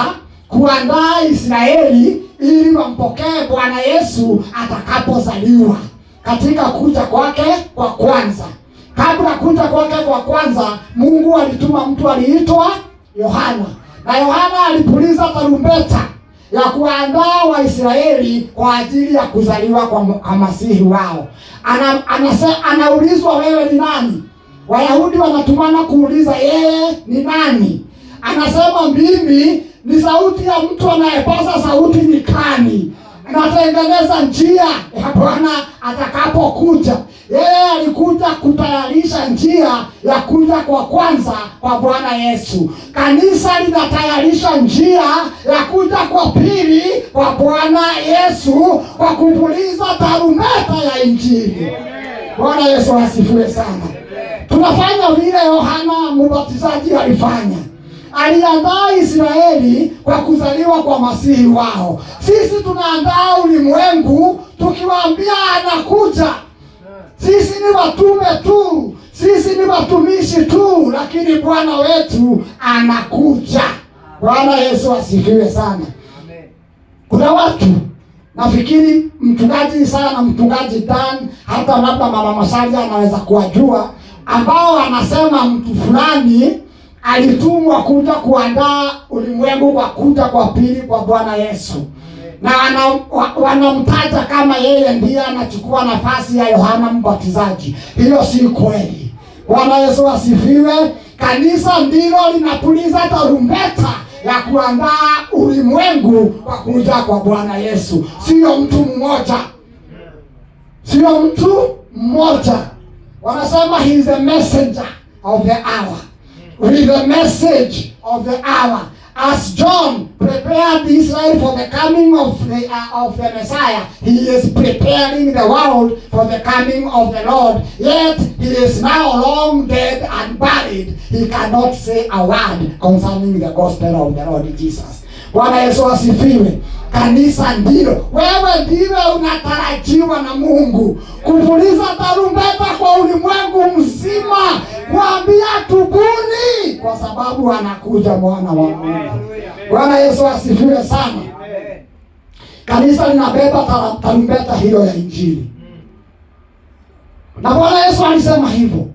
kuandaa Israeli ili wampokee Bwana Yesu atakapozaliwa katika kuja kwake kwa kwanza. Kabla kuja kwake kwa kwanza, Mungu alituma mtu aliitwa Yohana. Na Yohana alipuliza tarumbeta ya kuandaa Waisraeli kwa ajili ya kuzaliwa kwa Masihi wao. Anaulizwa, wewe ni nani? Wayahudi wanatumana kuuliza yeye ni nani. Anasema, mimi ni sauti ya mtu anayepaza sauti nyikani, natengeneza njia ya Bwana atakapokuja. Yeye alikuja kutayarisha njia ya kuja kwa kwanza kwa Bwana Yesu. Kanisa linatayarisha njia ya kuja kwa pili kwa Bwana Yesu kwa kupuliza tarumbeta ya injili. Bwana Yesu asifiwe sana. Tunafanya vile Yohana Mbatizaji alifanya. Aliandaa Israeli kwa kuzaliwa kwa Masihi wao. Sisi tunaandaa ulimwengu tukiwaambia anakuja. Sisi ni watume tu, sisi ni watumishi tu, lakini Bwana wetu anakuja. Bwana Yesu asifiwe sana. Kuna watu, nafikiri mchungaji sana na mchungaji Dan, hata labda mama Masalia anaweza kuwajua, ambao anasema mtu fulani alitumwa kuja kuandaa ulimwengu kwa kuja kwa pili kwa Bwana Yesu. Na wanamtaja kama yeye ndiye anachukua nafasi ya Yohana Mbatizaji. Hiyo si kweli. Bwana Yesu asifiwe. Kanisa ndilo linapuliza tarumbeta ya kuandaa ulimwengu kwa kuja kwa Bwana Yesu. Sio mtu mmoja. Sio mtu mmoja. Wanasema he is the messenger of the hour. With the message of the hour. As John prepared prepared Israel for the coming of the Messiah, he is preparing the world for the coming of the Lord. Yet he is now long dead and buried. He cannot say a word concerning the gospel of the Lord Jesus. Bwana Yesu asifiwe. Kanisa ndilo, wewe ndiwe unatarajiwa na Mungu kupuliza tarumbeta kwa ulimwengu mzima, kuambia tubuni, kwa sababu anakuja mwana wa Mungu. Bwana Yesu asifiwe sana. Kanisa linabeba tarumbeta hiyo ya Injili. Na Bwana Yesu alisema hivyo.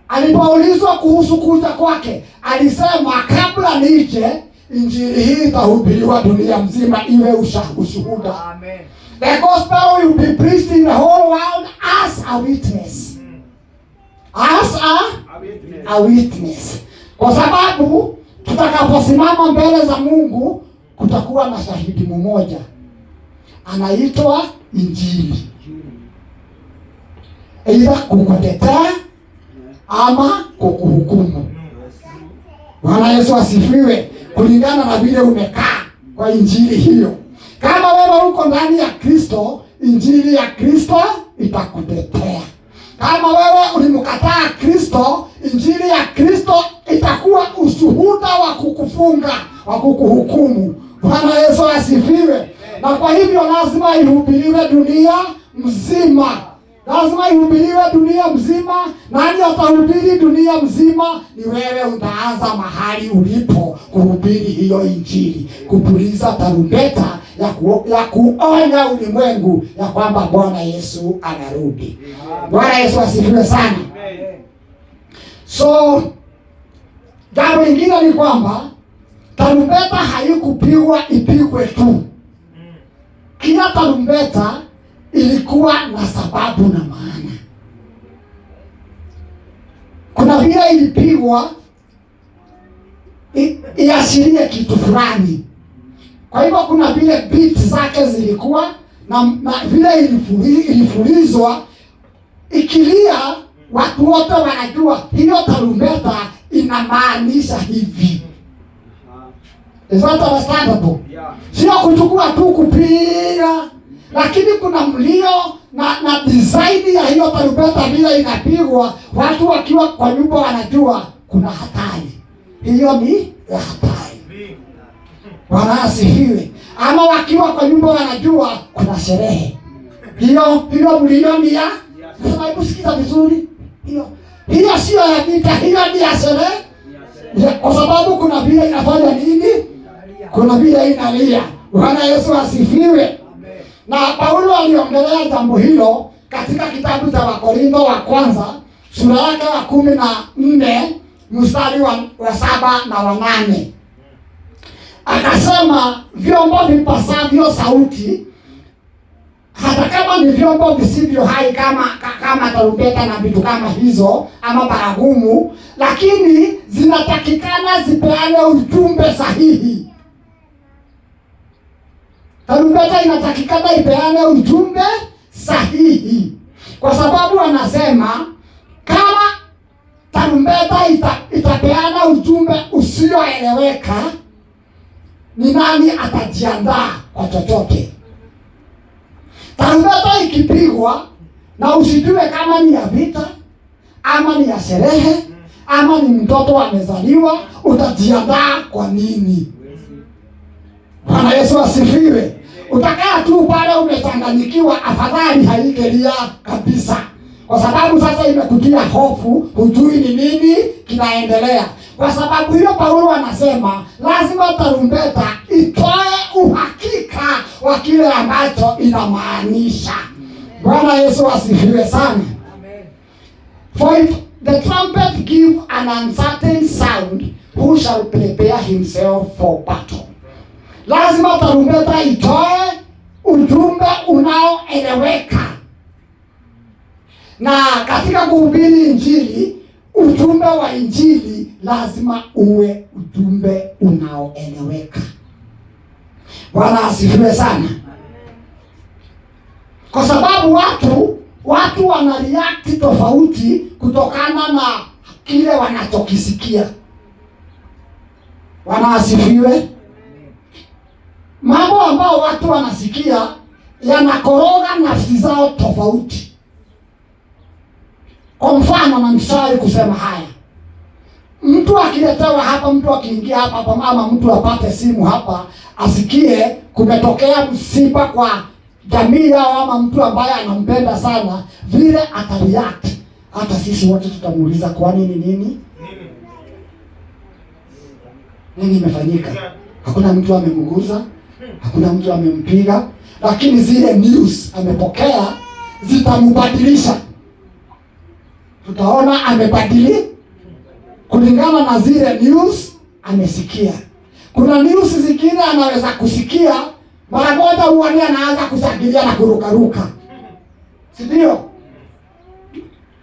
Alipoulizwa kuhusu kuja kwake, alisema kabla nije, Injili hii itahubiriwa dunia mzima iwe ushuhuda. Amen. The gospel will be preached in the whole world as a witness. As a witness. Kwa sababu tutakaposimama mbele za Mungu kutakuwa na shahidi mmoja. Anaitwa Injili. Aidha kukutetea ama kukuhukumu. Bwana Yesu asifiwe. Kulingana na vile umekaa kwa Injili hiyo. Kama wewe uko ndani ya Kristo, Injili ya Kristo itakutetea. Kama wewe ulimkataa Kristo, Injili ya Kristo itakuwa ushuhuda wa kukufunga, wa kukuhukumu. Bwana Yesu asifiwe. Na kwa hivyo lazima ihubiriwe dunia mzima. Lazima ihubiriwe dunia mzima. Nani atahubiri dunia mzima? Ni wewe. Utaanza mahali ulipo kuhubiri hiyo Injili, kupuliza tarumbeta ya kuonya ulimwengu ya kwamba Bwana Yesu anarudi. Bwana Yesu asifiwe sana. So jambo lingine ni kwamba tarumbeta haikupigwa ipigwe tu. Kila tarumbeta ilikuwa na sababu na maana. Kuna vile ilipigwa iashirie kitu fulani. Kwa hivyo kuna vile beat zake zilikuwa na vile ilifulizwa ikilia, watu wote wanajua hiyo tarumbeta inamaanisha hivi. Is that understandable? Yeah. Sio kuchukua tu kupiga, lakini kuna mlio na design ya hiyo tarumbeta vile inapigwa, watu wakiwa kwa nyumba wanajua kuna hatari. Hiyo ni ya hatari. Bwana asifiwe. Ama wakiwa kwa nyumba wanajua kuna sherehe. Hiyo mlio ni ya, sasa hebu sikiza vizuri. Hiyo sio ya vita, hiyo ni ya sherehe. Kwa sababu kuna vile inafanya nini? Kuna vile inalia. Bwana Yesu asifiwe. Na Paulo aliongelea jambo hilo katika kitabu cha Wakorintho wa kwanza sura yake ya 14 mstari wa 7 na wa 8. Akasema vyombo vipasavyo sauti, hata kama ni vyombo visivyo hai kama tarumbeta na vitu kama hizo ama baragumu, lakini zinatakikana zipeane ujumbe sahihi. Tarumbeta inatakikana ipeane ujumbe sahihi. Kwa sababu anasema kama tarumbeta itapeana ujumbe usioeleweka, ni nani atajiandaa kwa chochote? Tarumbeta ikipigwa na usijue kama ni ya vita ama ni ya sherehe ama ni mtoto amezaliwa, utajiandaa kwa nini? Bwana Yesu asifiwe. Utakaa tu pale umechanganyikiwa, afadhali haingelia kabisa. Kwa sababu sasa imekutia hofu, hujui ni nini kinaendelea. Kwa sababu hiyo Paulo anasema lazima tarumbeta itoe uhakika wa kile ambacho inamaanisha. Bwana Yesu asifiwe sana. Amen. For if the trumpet give an uncertain sound, who shall prepare himself for battle? Lazima tarumbeta itoe ujumbe unaoeleweka. Na katika kuhubiri Injili, ujumbe wa Injili lazima uwe ujumbe unaoeleweka. Bwana asifiwe sana. Kwa sababu watu wana react tofauti kutokana na kile wanachokisikia. Bwana asifiwe. ambao watu wanasikia yanakoroga nafsi zao tofauti. Kwa mfano na mshauri kusema haya, mtu akiletewa hapa, mtu akiingia hapa ama mtu apate simu hapa asikie kumetokea msiba kwa jamii yao ama mtu ambaye anampenda sana, vile atareact, hata sisi wote tutamuuliza kwa nini imefanyika. Hakuna mtu amemguza, hakuna mtu amempiga, lakini zile news amepokea zitamubadilisha. Tutaona amebadili kulingana na zile news amesikia. Kuna news zingine anaweza kusikia mara moja uone anaanza kushangilia na kurukaruka. Si ndio?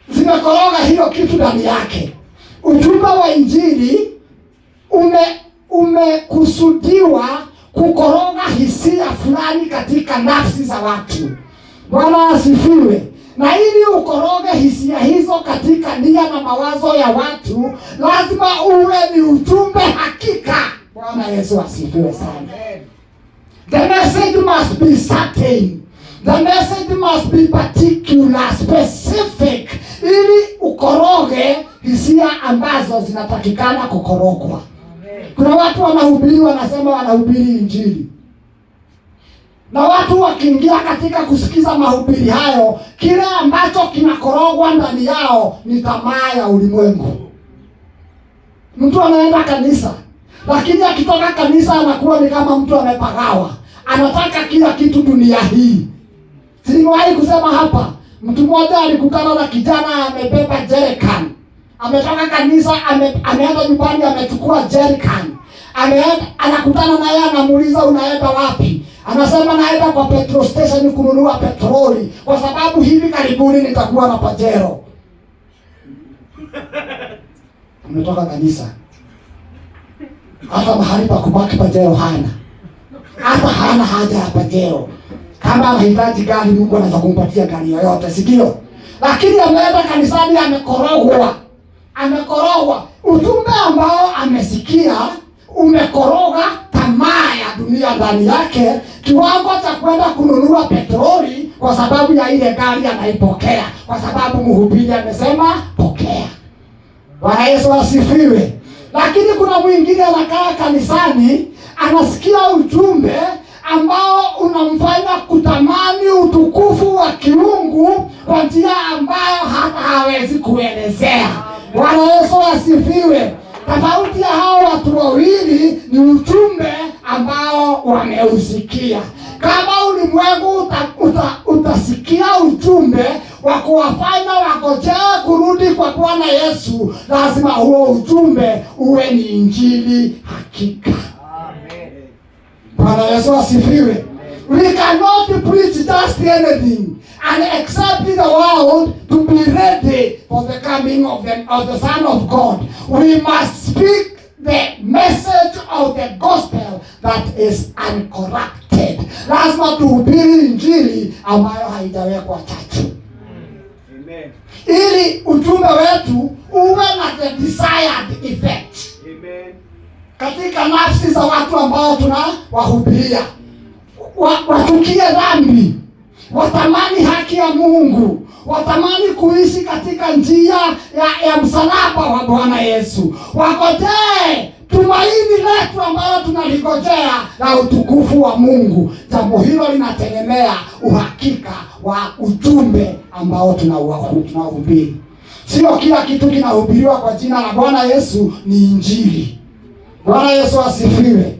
Zimekoroga hiyo kitu ndani yake. Ujumbe wa Injili umekusudiwa kukoroga hisia fulani katika nafsi za watu. Bwana asifiwe. Na ili ukoroge hisia hizo katika nia na mawazo ya watu, lazima uwe ni ujumbe hakika. Bwana Yesu asifiwe sana. The message must be certain. The message must be particular, specific, ili ukoroge hisia ambazo zinatakikana kukorogwa. Kuna watu wanahubiri, wanasema wanahubiri Injili, na watu wakiingia katika kusikiza mahubiri hayo, kile ambacho kinakorogwa ndani yao ni tamaa ya ulimwengu. Mtu anaenda kanisa, lakini akitoka kanisa anakuwa ni kama mtu amepagawa. Anataka kila kitu dunia hii. Siliwahi kusema hapa, mtu mmoja alikutana na kijana amebeba jerrycan. Ametoka kanisa, ameenda nyumbani, amechukua jerrycan. Anakutana naye, anamuuliza unaenda wapi? Anasema naenda kwa petrol station kununua petroli, kwa sababu hivi karibuni nitakuwa na Pajero. Umetoka kanisa, hata mahali pa kubaki Pajero hana. Hata hana haja ya Pajero. Kama anahitaji gari, Mungu anaweza kumpatia gari yoyote, si ndio? Lakini ameenda kanisani, amekorogwa. Ujumbe ambao amesikia umekoroga tamaa ya dunia ndani yake, kiwango cha kwenda kununua petroli kwa sababu ya ile gari anaipokea, kwa sababu mhubiri amesema pokea. Bwana Yesu asifiwe. Lakini kuna mwingine anakaa kanisani, anasikia ujumbe ambao unamfanya kutamani utukufu wa kiungu kwa njia ambayo hata hawezi kuelezea. Bwana Yesu asifiwe. Tofauti ya hao watu wawili ni ujumbe ambao wameusikia. Kama ulimwengu utasikia ujumbe wa kuwafanya wangojee kurudi kwa Bwana Yesu, lazima huo ujumbe uwe ni Injili hakika. Amen. Bwana Yesu asifiwe. We cannot preach just anything and expect the world to be ready for the coming of the Son of God. We must speak the message of the gospel that is uncorrupted. Lazima tuhubiri Injili ambayo haijawekwa chachu. Amen. Ili ujumbe wetu uwe na the desired effect. Amen. Katika nafsi za watu ambao tunawahubiria. Watukie dhambi, watamani haki ya Mungu, watamani kuishi katika njia ya msalaba wa Bwana Yesu. Wangojee tumaini letu ambalo tunaligojea la utukufu wa Mungu. Jambo hilo linategemea uhakika wa ujumbe ambao tunahubiri. Sio kila kitu kinahubiriwa kwa jina la Bwana Yesu ni Injili. Bwana Yesu asifiwe.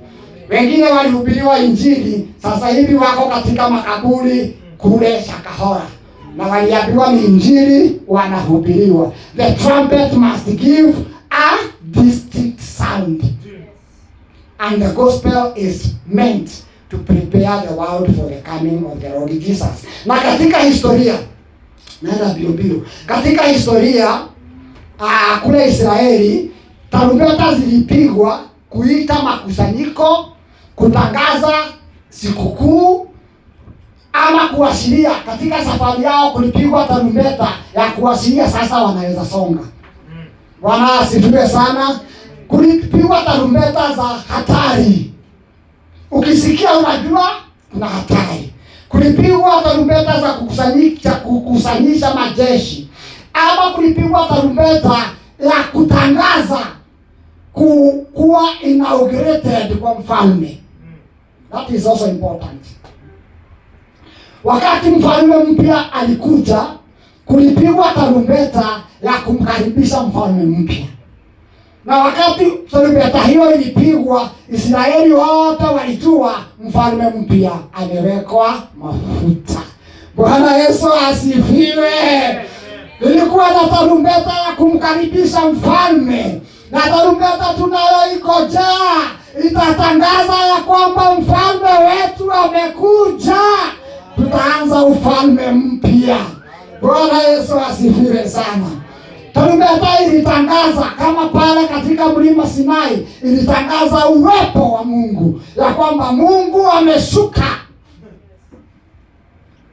Wengine walihubiriwa Injili, sasa hivi wako katika makaburi kule Shakahora, na waliambiwa ni Injili wanahubiriwa. The trumpet must give a distinct sound, and the gospel is meant to prepare the world for the coming of the Lord Jesus. Na katika historia, naenda bio, katika historia kule Israeli, tarumbeta zilipigwa kuita makusanyiko, kutangaza sikukuu ama kuashiria. Katika safari yao kulipigwa tarumbeta ya kuashiria sasa wanaweza songa. Bwana asifiwe sana. Kulipigwa tarumbeta za hatari. Ukisikia unajua kuna hatari. Kulipigwa tarumbeta za kukusanyisha majeshi, ama kulipigwa tarumbeta ya kutangaza kuwa inaugurated kwa mfalme. That is also important. Wakati mfalme mpya alikuja, kulipigwa tarumbeta ya kumkaribisha mfalme mpya. Na wakati tarumbeta hiyo ilipigwa, Israeli wote walijua mfalme mpya amewekwa mafuta. Bwana Yesu asifiwe. Ilikuwa na tarumbeta ya kumkaribisha mfalme, na tarumbeta tunayoingojea itatangaza ya kwamba mfalme wetu amekuja. Tutaanza ufalme mpya. Bwana Yesu asifiwe sana. Tarumbeta ilitangaza, kama pale katika mlima Sinai ilitangaza uwepo wa Mungu, ya kwamba Mungu ameshuka.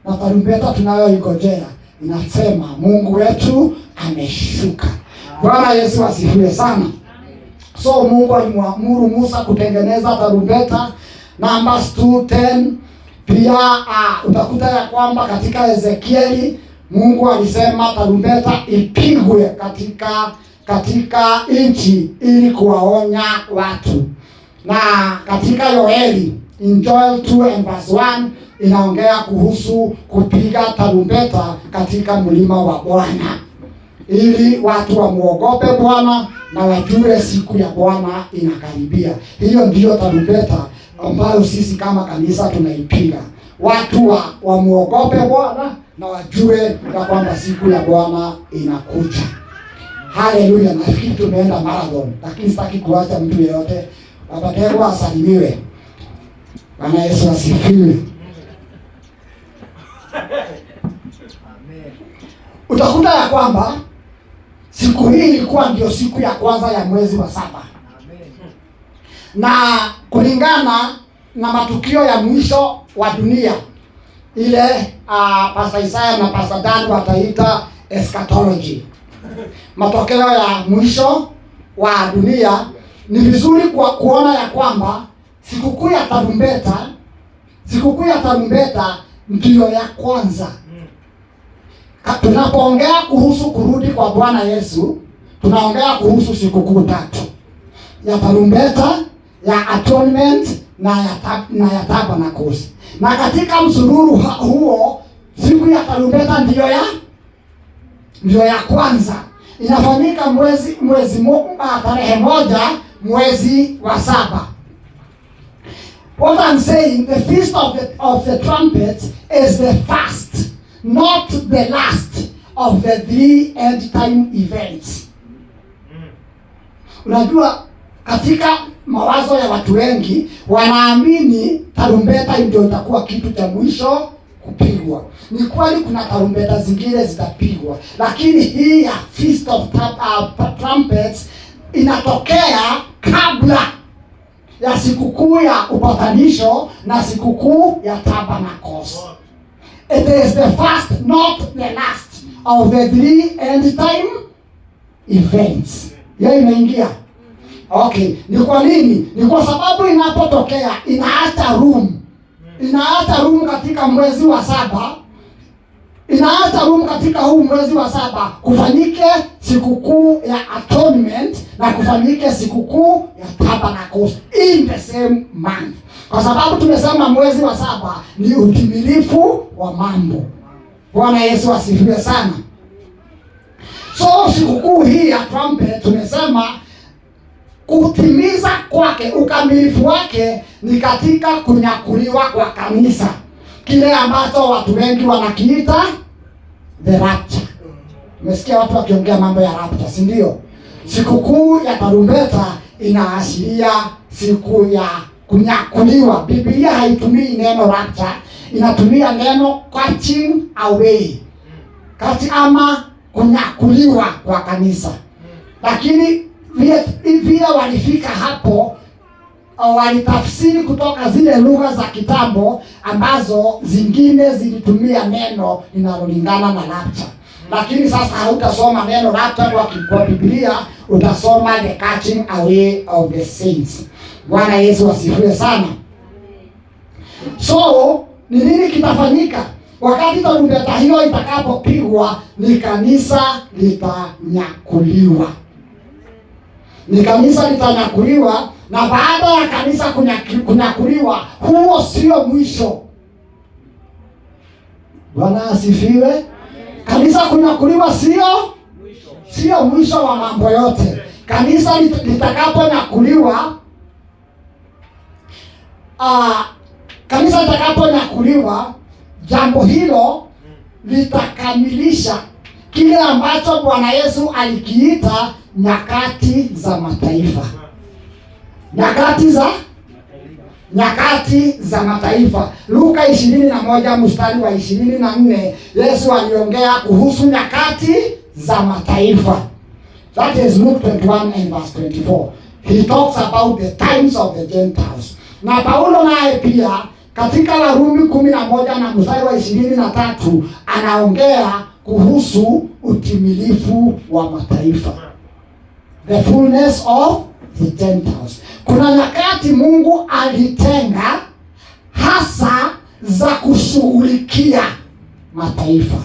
Na tarumbeta tunayoingojea inasema Mungu wetu ameshuka. Bwana Yesu asifiwe sana. So Mungu alimwamuru Musa kutengeneza tarumbeta. Numbers 2:10. Pia utakuta ya kwamba katika Ezekieli Mungu alisema tarumbeta ipigwe katika nchi ili kuwaonya watu. Na katika Yoeli, in Joel 2:1 inaongea kuhusu kupiga tarumbeta katika mlima wa Bwana, ili watu wamuogope Bwana na wajue siku ya Bwana inakaribia. Hiyo ndiyo tarumbeta ambayo sisi kama kanisa tunaipiga. Watu wamuogope Bwana na wajue ya kwamba siku ya Bwana inakuja. Haleluya. Nafikiri tumeenda marathon, lakini sitaki kuacha mtu yeyote. Baba Tego asalimiwe. Bwana Yesu asifiwe. Utakuta ya kwamba siku hii ilikuwa ndio siku ya kwanza ya mwezi wa 7. Na kulingana na matukio ya mwisho wa dunia, ile Pastor Isaiah na Pastor Dan wataita eschatology, matokeo ya mwisho wa dunia, ni vizuri kuona ya kwamba sikukuu ya tarumbeta ndio ya kwanza. Tunapoongea kuhusu kurudi kwa Bwana Yesu, tunaongea kuhusu sikukuu 3: ya tarumbeta, ya atonement na ya tabernacles. Na katika msururu huo, siku ya tarumbeta ndio ya kwanza. Inafanyika tarehe 1 mwezi wa 7. What I'm saying, the feast of the trumpets is the first, not the last of the 3 end time events. Unajua, katika mawazo ya watu wengi wanaamini tarumbeta ndio itakuwa kitu cha mwisho kupigwa. Ni kweli kuna tarumbeta zingine zitapigwa, lakini hii ya Feast of Trumpets inatokea kabla ya sikukuu ya upatanisho na sikukuu ya Tabernacles. It is the first, not the last of the 3 end time events. Yeye inaingia. Okay, ni kwa nini? Ni kwa sababu inapotokea inaacha room katika mwezi wa 7. Inaacha room katika huu mwezi wa 7 kufanyike sikukuu ya atonement na kufanyike sikukuu ya Tabernacles in the same month. Kwa sababu tumesema mwezi wa 7 ni utimilifu wa mambo. Bwana Yesu asifiwe sana. So sikukuu hii ya trumpet tumesema kutimiza kwake, ukamilifu wake ni katika kunyakuliwa kwa kanisa, kile ambacho watu wengi wanakiita the rapture. Umesikia watu wakiongea mambo ya rapture, si ndio? Sikukuu ya tarumbeta inaashiria siku ya kunyakuliwa. Biblia haitumii neno rapture, inatumia neno catching away, ama kunyakuliwa kwa kanisa. Lakini vile walifika hapo, walitafsiri kutoka zile lugha za kitambo ambazo zingine zilitumia neno linalolingana na rapture. Lakini sasa hautasoma neno rapture kwa Biblia, utasoma the catching away of the saints. Bwana Yesu asifiwe sana. So ni nini kitafanyika wakati tarumbeta hiyo itakapopigwa? Ni kanisa litanyakuliwa. Ni kanisa litanyakuliwa, na baada ya kanisa kunyakuliwa, huo sio mwisho. Bwana asifiwe. Kanisa kunyakuliwa sio mwisho wa mambo yote. Kanisa litakaponyakuliwa, kanisa litakaponyakuliwa, jambo hilo litakamilisha kile ambacho Bwana Yesu alikiita nyakati za mataifa. Nyakati za mataifa. Luka 21 mstari wa 24, Yesu aliongea kuhusu nyakati za mataifa. That is Luke 21 and verse 24. He talks about the times of the Gentiles. Na Paulo naye pia katika Warumi 11 na mstari wa 23 anaongea kuhusu utimilifu wa mataifa. The fullness of the Gentiles. Kuna nyakati Mungu alitenga hasa za kushughulikia mataifa.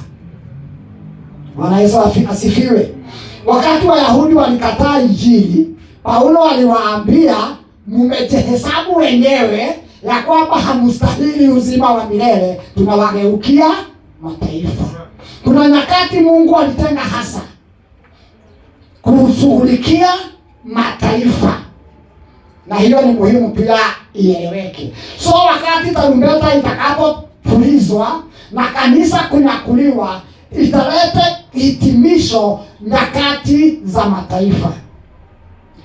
Bwana Yesu asifiwe. Wakati Wayahudi walikataa Injili, Paulo aliwaambia, mmejihesabu wenyewe ya kwamba hamstahili uzima wa milele, tunawageukia mataifa. Kuna nyakati Mungu alitenga hasa kushughulikia mataifa, na hiyo ni muhimu pia ieleweke. So wakati tarumbeta itakapopulizwa na kanisa kunyakuliwa, italeta hitimisho nyakati za mataifa.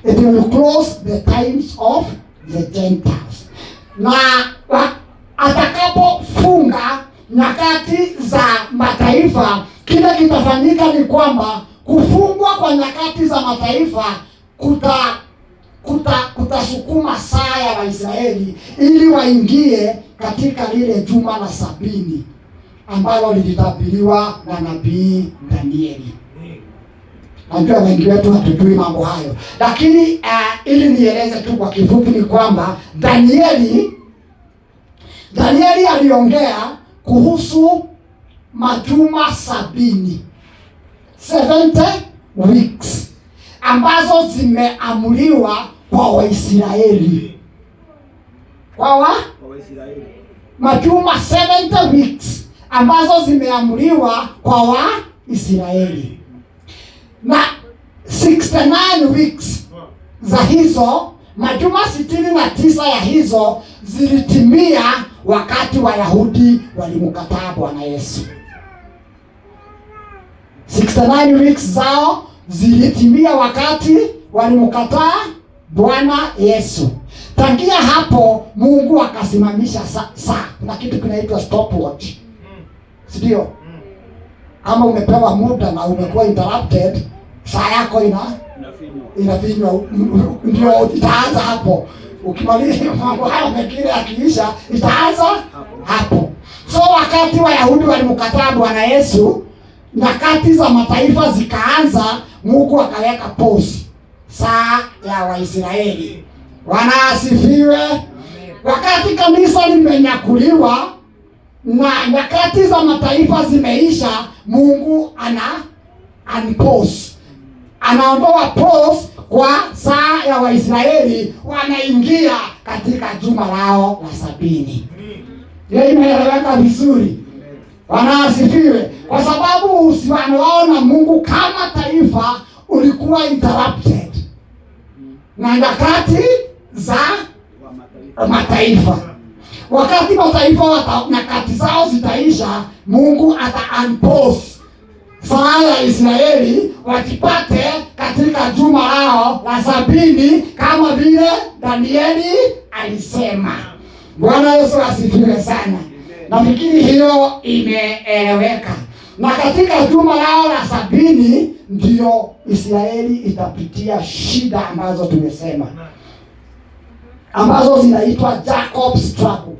It will close the times of the Gentiles. Na atakapofunga nyakati za mataifa, kile kitafanyika ni kwamba kufungwa kwa nyakati za mataifa kutasukuma saa ya Waisraeli ili waingie katika lile juma la 70 ambalo lilitabiriwa na nabii Danieli. Najua wengi wetu hatujui mambo hayo, lakini ili nieleze tu kwa kifupi ni kwamba Danieli aliongea kuhusu majuma 70, 70 weeks ambazo zimeamuliwa kwa Waisraeli. Waisraeli. Majuma 70 weeks ambazo zimeamuliwa kwa Waisraeli. Na 69 weeks za hizo, majuma 69 ya hizo zilitimia wakati Wayahudi walimkataa Bwana Yesu. 69 weeks zao zilitimia wakati walimkataa Bwana Yesu. Tangia hapo Mungu akasimamisha saa. Kuna kitu kinaitwa stopwatch. Sio? Kama umepewa muda na umekuwa interrupted, saa yako inafinywa, ndio itaanza hapo. Ukimaliza mambo hayo mengine yakiisha, itaanza hapo. So wakati Wayahudi walimkataa Bwana Yesu, nyakati za mataifa zikaanza, Mungu akaweka pause, saa ya Waisraeli. Bwana asifiwe. Wakati kanisa limenyakuliwa na nyakati za mataifa zimeisha, Mungu unpause, anaondoa pause kwa saa ya Waisraeli, wanaingia katika juma lao la 70. Yeye imeeleweka vizuri. Bwana asifiwe. Kwa sababu uhusiano wao na Mungu kama taifa ulikuwa interrupted na nyakati za mataifa. Wakati mataifa nyakati zao zitaisha, Mungu ata-unpause saa ya Israeli wakipate katika juma lao la 70 kama vile Danieli alisema. Bwana Yesu asifiwe sana. Nafikiri hiyo imeeleweka. Na katika juma lao la 70 ndio Israeli itapitia shida ambazo tumesema, ambazo zinaitwa Jacob's trouble.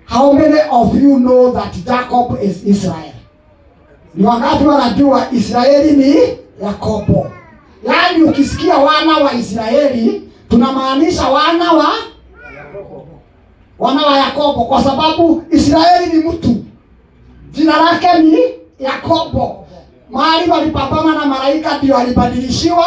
How many of you know that Jacob is Israel? Ni wangapi wanajua Israeli ni Yakobo? Yaani ukisikia wana wa Israeli, tunamaanisha wana wa Yakobo. wana wa Yakobo, kwa sababu Israeli ni mtu, jina lake ni Yakobo. Mahali walipambana na malaika ndio walibadilishiwa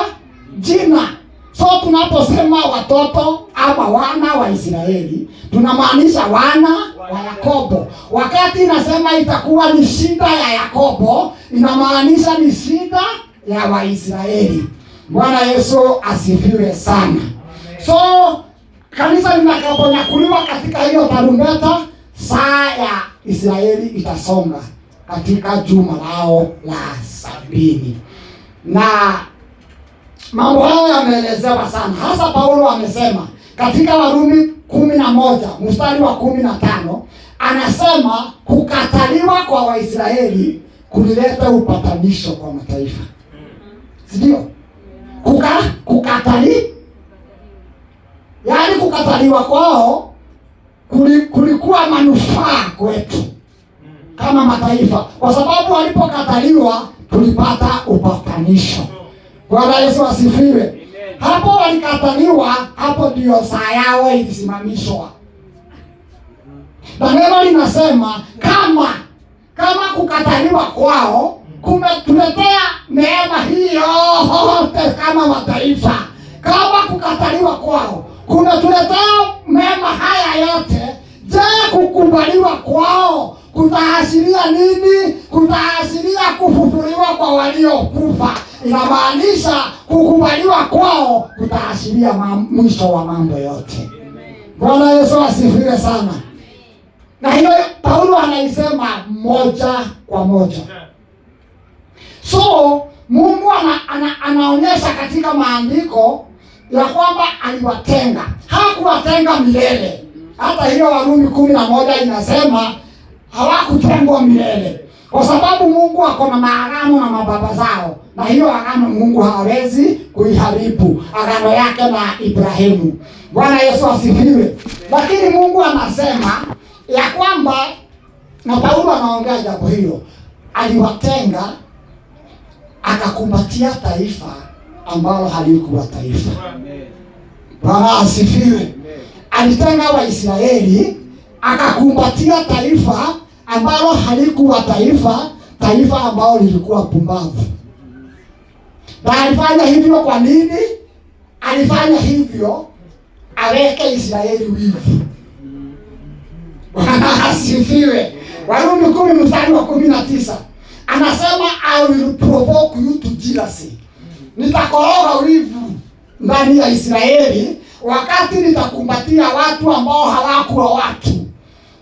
jina. So tunaposema watoto ama wana wa Israeli, tunamaanisha wana wa Yakobo. Wakati inasema itakuwa ni shida ya Yakobo, inamaanisha ni shida ya Waisraeli. Bwana Yesu asifiwe sana. So kanisa linaponyakuliwa katika hiyo tarumbeta, saa ya Israeli itasonga katika juma lao la 70. Na mambo hayo yameelezewa sana. Hasa Paulo amesema katika Warumi 11 mstari wa 15, anasema kukataliwa kwa Waisraeli kulileta upatanisho kwa mataifa. Ndio? Yaani kukataliwa kwao kulikuwa manufaa kwetu kama mataifa, kwa sababu walipokataliwa tulipata upatanisho. Bwana Yesu asifiwe. Hapo walikataliwa, hapo ndio saa yao ilisimamishwa. Na neno linasema kama kukataliwa kwao kumetuletea neema hiyo kama mataifa, kama kukataliwa kwao kumetuletea mema haya yote, je, kukubaliwa kwao kutaashiria nini? Kutaashiria kufufuliwa kwa waliokufa. Inamaanisha kukubaliwa kwao kutaashiria mwisho wa mambo yote. Bwana Yesu asifiwe sana. Na hiyo Paulo anaisema moja kwa moja. So Mungu anaonyesha katika maandiko ya kwamba aliwatenga. Hakuwatenga milele. Hata hiyo Warumi 11 inasema hawakutengwa milele, kwa sababu Mungu ako na maagano na mababa zao, na hiyo agano Mungu hawezi kuiharibu, agano yake na Ibrahimu. Bwana Yesu asifiwe. Lakini Mungu anasema ya kwamba, na Paulo anaongea jambo hilo, aliwatenga akakumbatia taifa ambalo halikuwa taifa. Bwana asifiwe. Alitenga Waisraeli akakumbatia taifa ambalo halikuwa taifa ambalo lilikuwa pumbavu. Na alifanya hivyo kwa nini? Alifanya hivyo aweke Israeli wivu. Bwana asifiwe. Warumi 10 mstari wa 19 anasema I will provoke you to jealousy. Nitakoroga wivu ndani ya Israeli wakati nitakumbatia watu ambao hawakuwa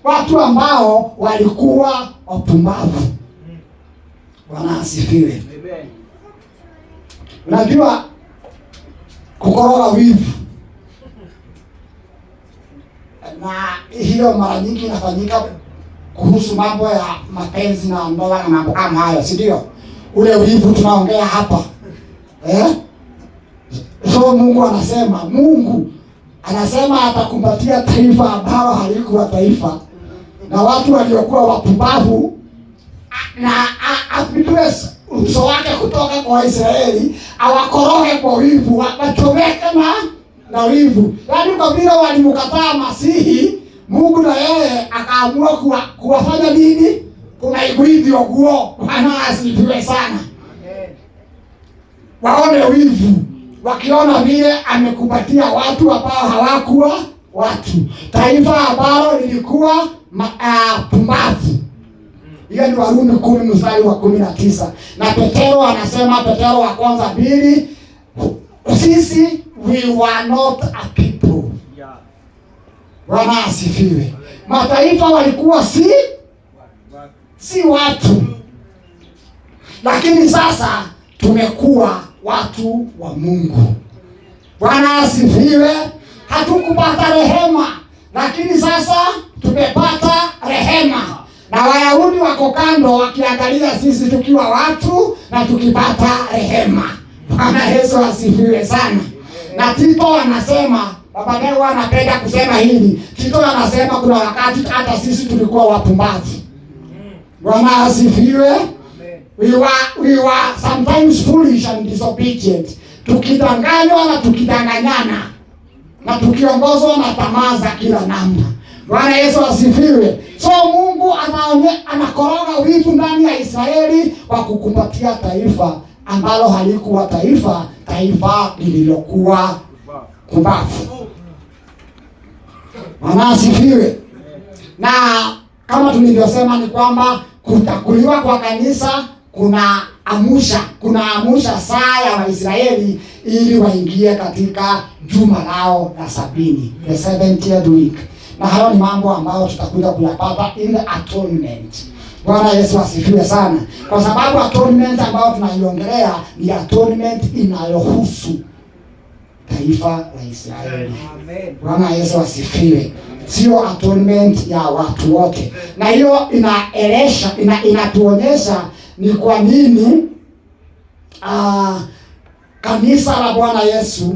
watu ambao walikuwa wapumbavu. Bwana asifiwe. Unajua kukoroga wivu, na hiyo mara nyingi inafanyika kuhusu mambo ya mapenzi na ndoa na mambo kama hayo, si ndio? Ule wivu tunaongea hapa. So Mungu anasema atakumbatia taifa ambalo halikuwa taifa, na watu waliokuwa wapumbavu, na apindue uso wake kutoka kwa Israeli, awakoroge kwa wivu, wachomeke na wivu. Yaani kwa vile walimkataa Masihi, Mungu na yeye akaamua kuwafanya nini? Kumaigwithio guo. Bwana asifiwe sana. Waone wivu, wakiona vile amekumbatia watu ambao hawakuwa watu, taifa ambalo lilikuwa pumbavu. Hiyo ni Warumi 10 mstari wa 19. Na Petero anasema, Petero wa kwanza 2, sisi we were not a people. Bwana asifiwe. Mataifa walikuwa si watu, lakini sasa tumekuwa watu wa Mungu. Bwana asifiwe. Hatukupata rehema, lakini sasa tumepata rehema. Na Wayahudi wako kando wakiangalia sisi tukiwa watu na tukipata rehema. Bwana Yesu asifiwe sana. Na Tito anasema, baba leo anapenda kusema hili. Tito anasema kuna wakati hata sisi tulikuwa wapumbavu. Bwana asifiwe. We were sometimes foolish and disobedient. Tukidanganywa na tukidanganyana, na tukiongozwa na tamaa za kila namna. Bwana Yesu asifiwe. So Mungu anakoroga wivu ndani ya Israeli kwa kukumbatia taifa ambalo halikuwa taifa lililokuwa kubafu. Bwana asifiwe. Na kama tulivyosema ni kwamba kutakuliwa kwa kanisa kuna amusha saa ya Waisraeli ili waingie katika juma lao la 70, the 70th week. Na hayo ni mambo ambayo tutakuja kuyapata in the atonement. Bwana Yesu asifiwe sana. Kwa sababu atonement ambayo tunaiongelea ni atonement inayohusu taifa la Israeli. Bwana Yesu asifiwe. Sio atonement ya watu wote. Na hiyo inatuonyesha ni kwa nini kanisa la Bwana Yesu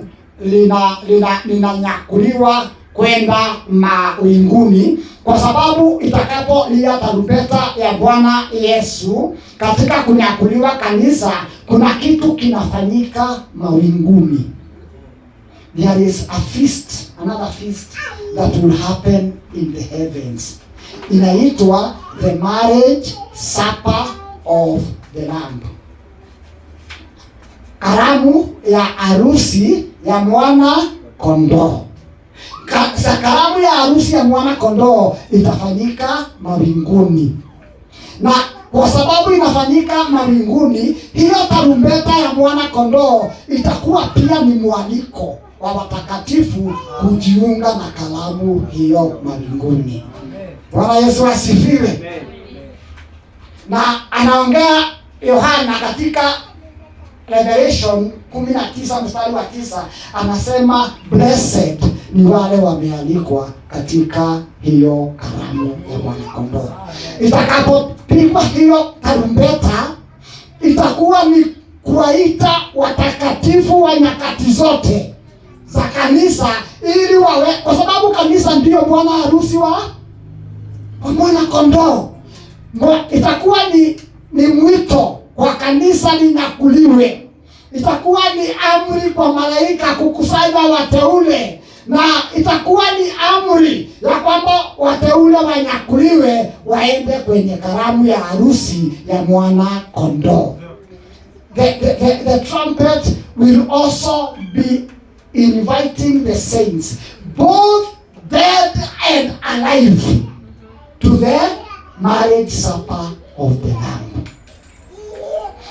linanyakuliwa kwenda mawinguni, kwa sababu itakapolia tarumbeta ya Bwana Yesu katika kunyakuliwa kanisa, kuna kitu kinafanyika mawinguni. There is a feast, another feast that will happen in the heavens. Inaitwa the marriage supper of the Lamb. Karamu ya harusi ya mwana kondoo. Karamu ya harusi ya mwana kondoo itafanyika mawinguni. Na kwa sababu inafanyika mawinguni, hiyo tarumbeta ya mwana kondoo itakuwa pia ni mwaliko wa watakatifu kujiunga na karamu hiyo mawinguni. Bwana Yesu asifiwe. Na anaongea Yohana katika Revelation 19 mstari wa 9, anasema blessed ni wale wamealikwa katika hiyo karamu ya mwana kondoo. Itakapopigwa hiyo tarumbeta, itakuwa ni kuwaita watakatifu wa nyakati zote za kanisa ili kwa sababu kanisa ndio bwana harusi wa mwana kondoo. Itakuwa ni mwito kwa kanisa linyakuliwe. Itakuwa ni amri kwa malaika kukusanya wateule, na itakuwa ni amri ya kwamba wateule wanyakuliwe waende kwenye karamu ya harusi ya mwana kondoo. The trumpet will also be inviting the saints, both dead and alive, to the marriage supper of the Lamb.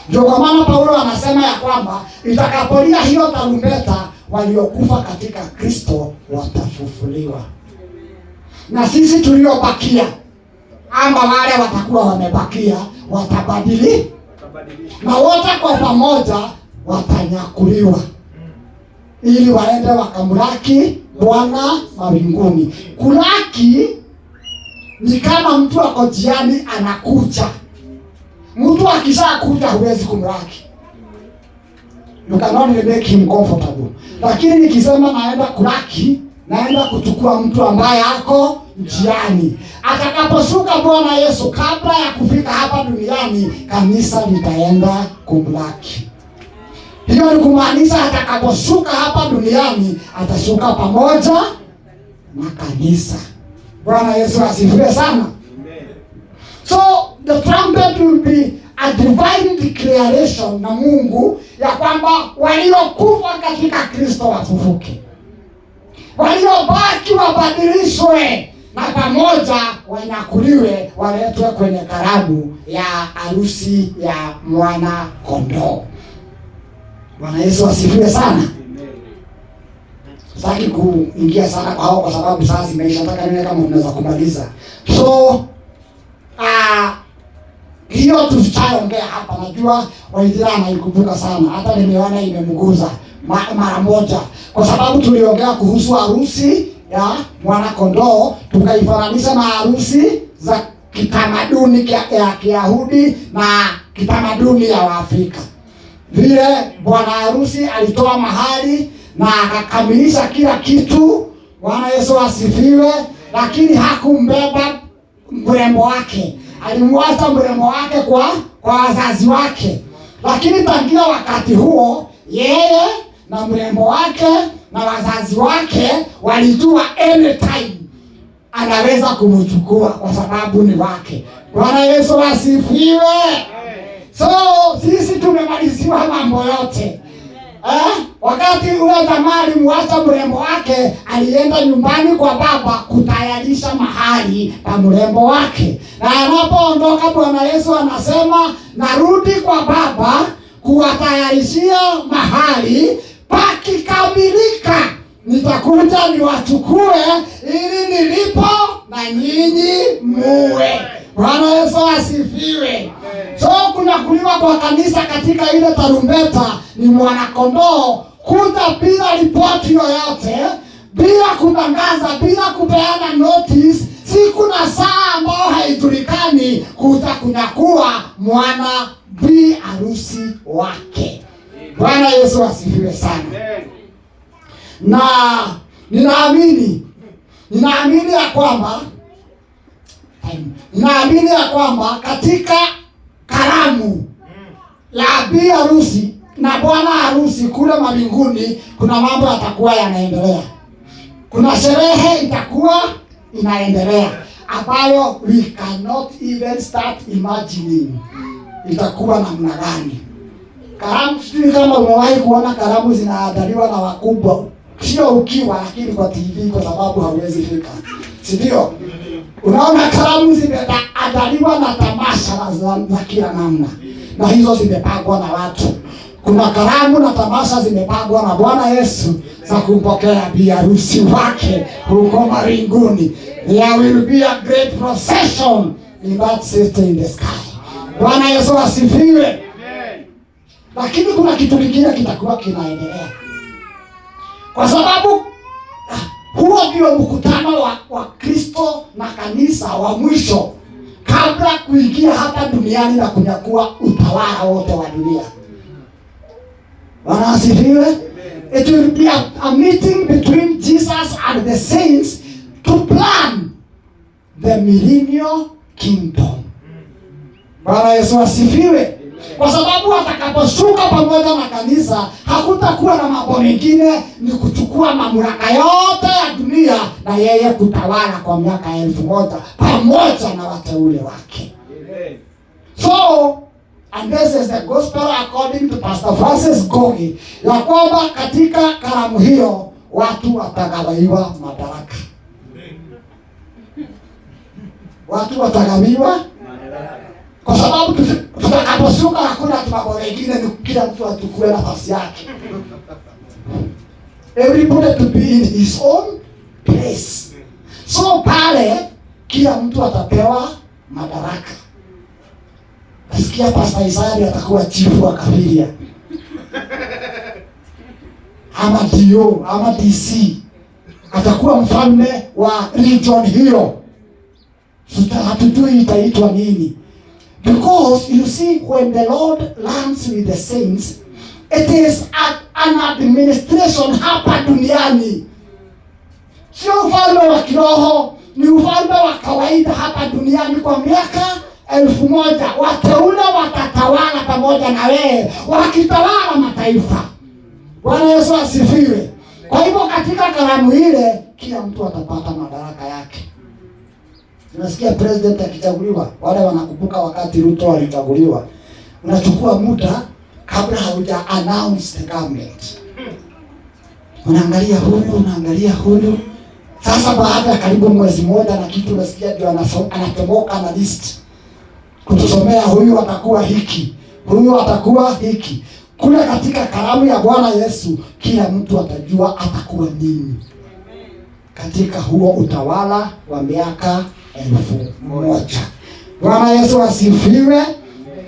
Ndio kwa maana Paulo anasema ya kwamba itakapolia hiyo tarumbeta, waliokufa katika Kristo watafufuliwa. Na sisi tuliobakia, ama wale watakuwa wamebakia, watabadilika. Na wote kwa pamoja watanyakuliwa ili waende wakamlaki Bwana mawinguni. Kulaki ni kama mtu ako jiani anakuja. Mtu akishakuja huwezi kumlaki. You cannot make him comfortable. Lakini nikisema naenda kulaki, naenda kuchukua mtu ambaye ako njiani. Atakaposhuka Bwana Yesu, kabla ya kufika hapa duniani, kanisa litaenda kumlaki. Hiyo ni kumaanisha atakaposhuka hapa duniani, atashuka pamoja na kanisa. Bwana Yesu asifiwe sana. So the trumpet will be a divine declaration na Mungu ya kwamba waliokufa katika Kristo wafufuke, waliobaki wabadilishwe, na pamoja wanyakuliwe waletwe kwenye karamu ya harusi ya mwana kondoo. Bwana Yesu asifiwe sana. Sitaki kuingia sana kwa hao kwa sababu sasa zimeisha, nataka nione kama tunaweza kumaliza. So hiyo tutaongea hapa, najua Waithira anaikumbuka sana, hata nimeona imemguza mara moja, kwa sababu tuliongea kuhusu harusi ya mwana kondoo, tukaifananisha na harusi za kitamaduni ya Kiyahudi na kitamaduni ya Waafrika. Vile bwana harusi alitoa mahali na akakamilisha kila kitu. Bwana Yesu asifiwe. Lakini hakumbeba mrembo wake, alimwacha mrembo wake kwa wazazi wake. Lakini tangia wakati huo, yeye na mrembo wake na wazazi wake walijua anytime anaweza kumchukua kwa sababu ni wake. Bwana Yesu asifiwe. So sisi tumemaliziwa mambo yote. Wakati ule jamaa alimwacha mrembo wake, alienda nyumbani kwa baba kutayarisha mahali pa mrembo wake. Na anapoondoka Bwana Yesu anasema, narudi kwa baba kuwatayarishia mahali, pakikamilika nitakuja niwachukue ili nilipo na nyinyi muwe. Bwana Yesu asifiwe. So kunyakuliwa kwa kanisa katika ile tarumbeta ni mwanakondoo kuja bila ripoti yoyote, bila kutangaza, bila kupeana notice, siku na saa ambayo haijulikani, kuja kunyakua mwana bi harusi wake. Bwana Yesu asifiwe sana. Na ninaamini ya kwamba katika karamu ya bi harusi na bwana harusi kule mbinguni kuna mambo yatakuwa yanaendelea. Kuna sherehe itakuwa inaendelea ambayo we cannot even start imagining itakuwa namna gani. Karamu, sijui kama umewahi kuona karamu zinaandaliwa na wakubwa, sio ukiwa lakini kwa TV, kwa sababu hauwezi fika. Si ndio? Unaona karamu zimeandaliwa na tamasha za kila namna, na hizo zimepangwa na watu. Kuna karamu na tamasha zimepangwa na Bwana Yesu za kumpokea bi harusi wake huko mbinguni. There will be a great procession in that city in the sky. Bwana Yesu asifiwe. Lakini kuna kitu kingine kitakuwa kinaendelea, kwa sababu huo ndio mkutano wa Kristo na kanisa wa mwisho kabla kuingia hapa duniani na kunyakua utawala wote wa dunia. Bwana asifiwe. It will be a meeting between Jesus and the saints to plan the millennial kingdom. Bwana Yesu asifiwe. Kwa sababu atakaposhuka pamoja na kanisa, hakutakuwa na mambo mengine, ni kuchukua mamlaka yote ya dunia na yeye kutawala kwa miaka 1000 pamoja na wateule wake. So, and this is the gospel according to Pastor Francis Gogi, ya kwamba katika karamu hiyo watu watagawiwa madaraka. Watu watagawiwa kwa sababu tutakaposhuka hakuna mambo mengine, ni kila mtu achukue nafasi yake. Everybody to be in his own place. So pale kila mtu atapewa madaraka. Nasikia Pastor Isaiah atakuwa chifu wa Kabiria, ama DO, ama DC. Atakuwa mfalme wa region hiyo. Hatujui itaitwa nini. Because you see, when the Lord lands with the saints, it is an administration hapa duniani. Sio ufalme wa kiroho, ni ufalme wa kawaida hapa duniani kwa miaka 1000. Wateule watatawala pamoja na wewe, wakitawala mataifa. Bwana Yesu asifiwe. Kwa hivyo katika karamu ile kila mtu atapata madaraka yake. Tunasikia president akichaguliwa, wale wanakumbuka wakati Ruto alichaguliwa, unachukua muda kabla hauja announce the government. Unaangalia huyu. Sasa baada ya karibu mwezi mmoja na kitu, unasikia ndio anatomoka na list kutusomea, huyu atakuwa hiki, huyu atakuwa hiki. Kule katika karamu ya Bwana Yesu kila mtu atajua atakuwa nini katika huo utawala wa miaka 1000. Bwana Yesu asifiwe.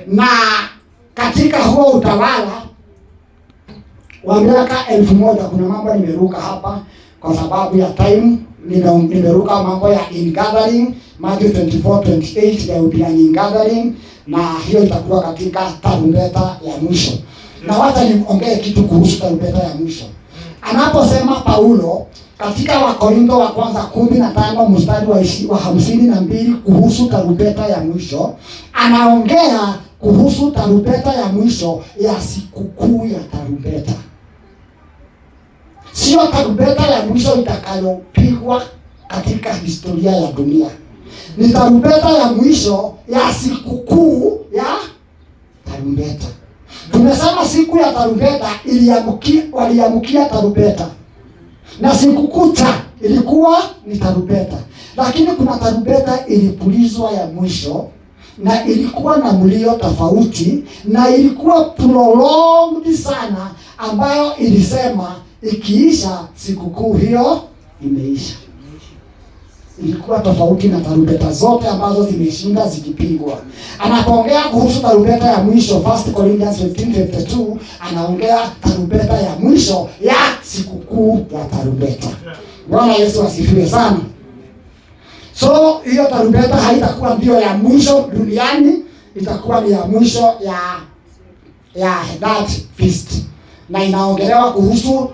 Na katika huo utawala wa miaka 1000 kuna mambo nimeruka hapa kwa sababu ya time. Nimeruka mambo ya ingathering, Matthew 24:28, there will be an ingathering, na hiyo itakuwa katika tarumbeta ya mwisho. Na wacha niongee kitu kuhusu tarumbeta ya mwisho. Anaposema Paulo katika Wakorintho wa kwanza 15 mstari wa 52 kuhusu tarumbeta ya mwisho, anaongea kuhusu tarumbeta ya mwisho ya sikukuu ya tarumbeta. Sio tarumbeta ya mwisho itakayopigwa katika historia ya dunia. Ni tarumbeta ya mwisho ya sikukuu ya tarumbeta. Tumesema siku ya tarumbeta waliamkia tarumbeta, na sikukuu ilikuwa ni tarumbeta. Lakini kuna tarumbeta ilipulizwa ya mwisho, na ilikuwa na mlio tofauti, na ilikuwa prolonged sana, ambayo ilisema ikiisha sikukuu hiyo imeisha. Ilikuwa tofauti na tarumbeta zote ambazo zimeshinda zikipigwa. Anapoongea kuhusu tarumbeta ya mwisho, 1 Corinthians 15:52, anaongea tarumbeta ya mwisho ya sikukuu ya tarumbeta. Bwana Yesu asifiwe sana. So hiyo tarumbeta haitakuwa ndio ya mwisho duniani, itakuwa ni ya mwisho ya that feast. Na inaongelewa kuhusu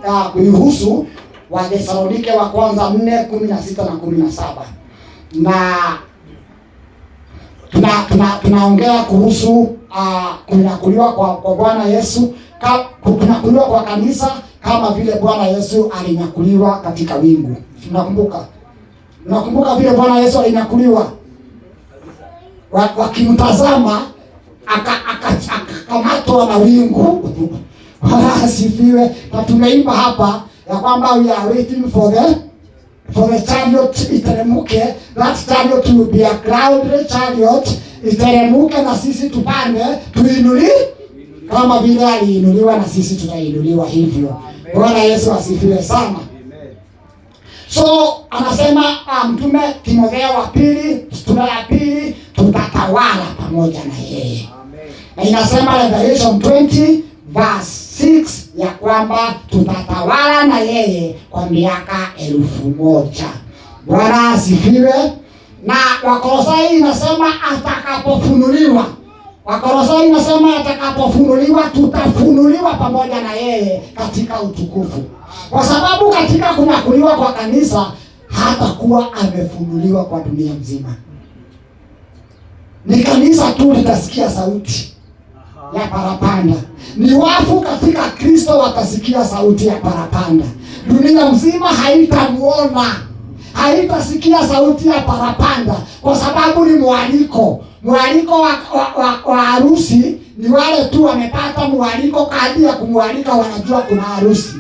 Wathesalonike wa kwanza 4:16 na 17. Na tunaongea kuhusu kunyakuliwa kwa Bwana Yesu, kunyakuliwa kwa kanisa kama vile Bwana Yesu alinyakuliwa katika wingu. Unakumbuka vile Bwana Yesu alinyakuliwa? Wakimtazama akakamatwa na wingu. Bwana asifiwe. Na tumeimba hapa ya kwamba we are waiting for the chariot iteremuke. That chariot will be a cloud chariot. Iteremuke na sisi tupande, tuinuliwe kama vile aliinuliwa, na sisi tutainuliwa hivyo. Bwana Yesu asifiwe sana. So anasema mtume Timotheo wa pili, sura ya 2, tutatawala pamoja na yeye. Na inasema Revelation 20:6 ya kwamba tutatawala na yeye kwa miaka 1000. Bwana asifiwe. Na Wakolosai inasema atakapofunuliwa. Wakolosai inasema atakapofunuliwa, tutafunuliwa pamoja na yeye katika utukufu. Kwa sababu katika kunyakuliwa kwa kanisa hatakuwa amefunuliwa kwa dunia mzima. Ni kanisa tu litasikia sauti ya parapanda. Ni wafu katika Kristo watasikia sauti ya parapanda. Dunia mzima haitamuona, haitasikia sauti ya parapanda, kwa sababu ni mwaliko. Mwaliko wa harusi ni wale tu wamepata mwaliko, kadi ya kumwalika, wanajua kuna harusi,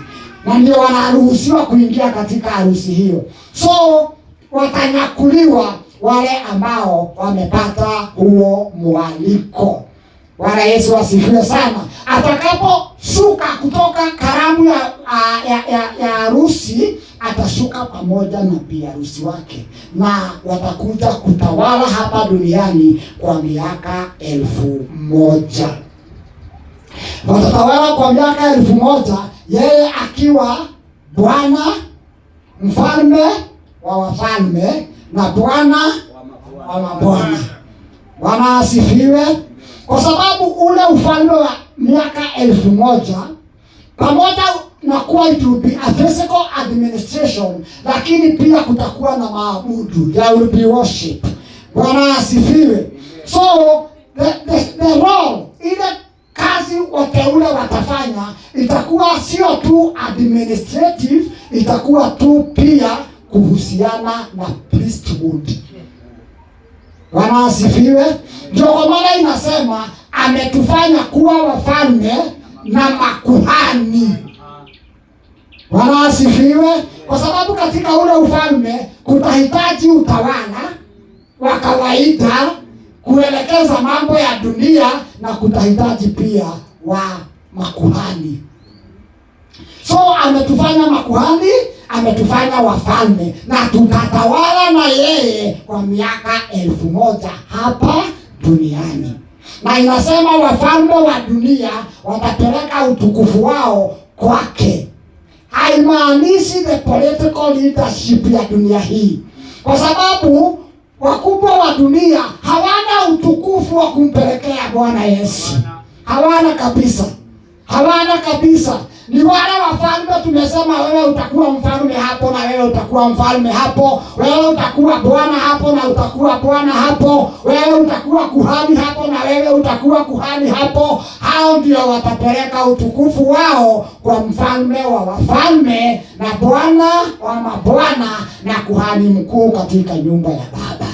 na ndio wanaruhusiwa kuingia katika harusi hiyo. So watanyakuliwa wale ambao wamepata huo mwaliko. Bwana Yesu asifiwe sana. Atakaposhuka kutoka karamu ya harusi, atashuka pamoja na bi harusi wake, na watakuja kutawala hapa duniani kwa miaka 1000. Watatawala kwa miaka 1000, yeye akiwa Bwana, mfalme wa wafalme na Bwana wa mabwana. Bwana asifiwe. Kwa sababu ule ufalme wa miaka 1000 pamoja na kuwa it will be a physical administration, lakini pia kutakuwa na maabudu, there will be worship. Bwana asifiwe. So the role, ile kazi wateule watafanya itakuwa sio tu administrative, itakuwa tu pia kuhusiana na priesthood. Bwana asifiwe. Ndio kwa maana inasema ametufanya kuwa wafalme na makuhani. Bwana asifiwe. Kwa sababu katika ule ufalme kutahitaji utawala wa kawaida kuelekeza mambo ya dunia, na kutahitaji pia wa makuhani. So ametufanya makuhani, ametufanya wafalme, na tutatawala na yeye kwa miaka 1000 hapa duniani. Na inasema wafalme wa dunia watapeleka utukufu wao kwake. Haimaanishi the political leadership ya dunia hii, kwa sababu wakubwa wa dunia hawana utukufu wa kumpelekea Bwana Yesu. Hawana kabisa. Hawana kabisa. Ni wale wafalme tumesema wewe utakuwa mfalme hapo na wewe utakuwa mfalme hapo. Wewe utakuwa bwana hapo na utakuwa bwana hapo. Wewe utakuwa kuhani hapo na wewe utakuwa kuhani hapo. Hao ndio watapeleka utukufu wao kwa mfalme wa wafalme na bwana wa mabwana na kuhani mkuu katika nyumba ya Baba.